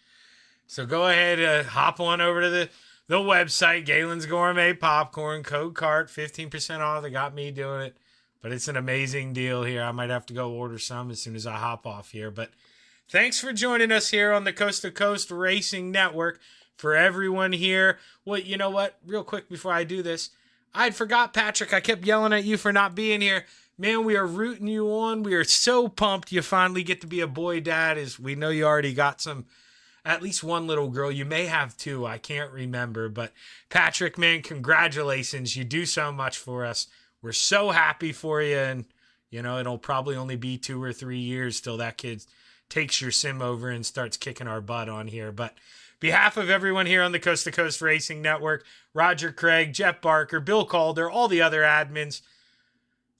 So go ahead, hop on over to the website, Galen's Gourmet Popcorn, code CART, 15% off. They got me doing it. But it's an amazing deal here. I might have to go order some as soon as I hop off here. But thanks for joining us here on the Coast to Coast Racing Network. For everyone here, well, you know what? Real quick before I do this, I'd forgot, Patrick. I kept yelling at you for not being here. Man, we are rooting you on. We are so pumped you finally get to be a boy dad. As we know you already got at least one little girl. You may have two. I can't remember. But Patrick, man, congratulations. You do so much for us. We're so happy for you. And, you know, it'll probably only be 2 or 3 years till that kid takes your sim over and starts kicking our butt on here. But behalf of everyone here on the Coast to Coast Racing Network, Roger Craig, Jeff Barker, Bill Calder, all the other admins,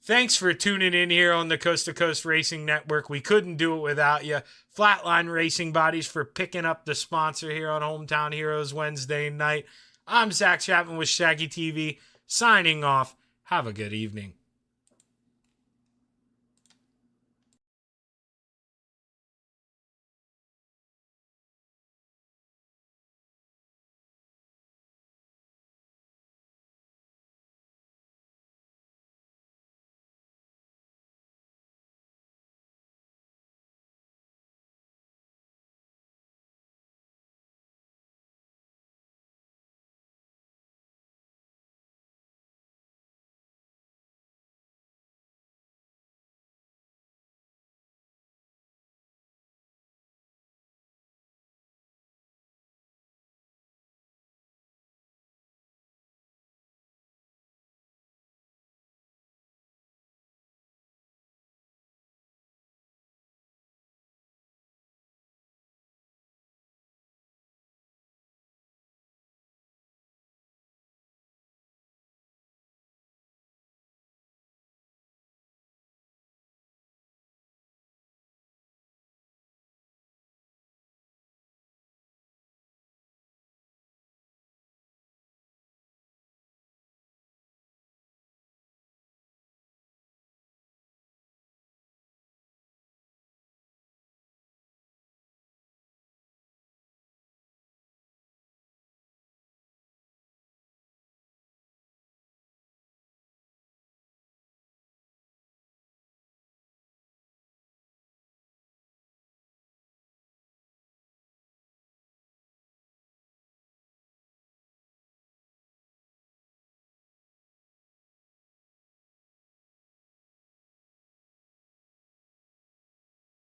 thanks for tuning in here on the Coast to Coast Racing Network. We couldn't do it without you. Flatline Racing Bodies for picking up the sponsor here on Hometown Heroes Wednesday night. I'm Zach Chapman with Shaggy TV, signing off. Have a good evening.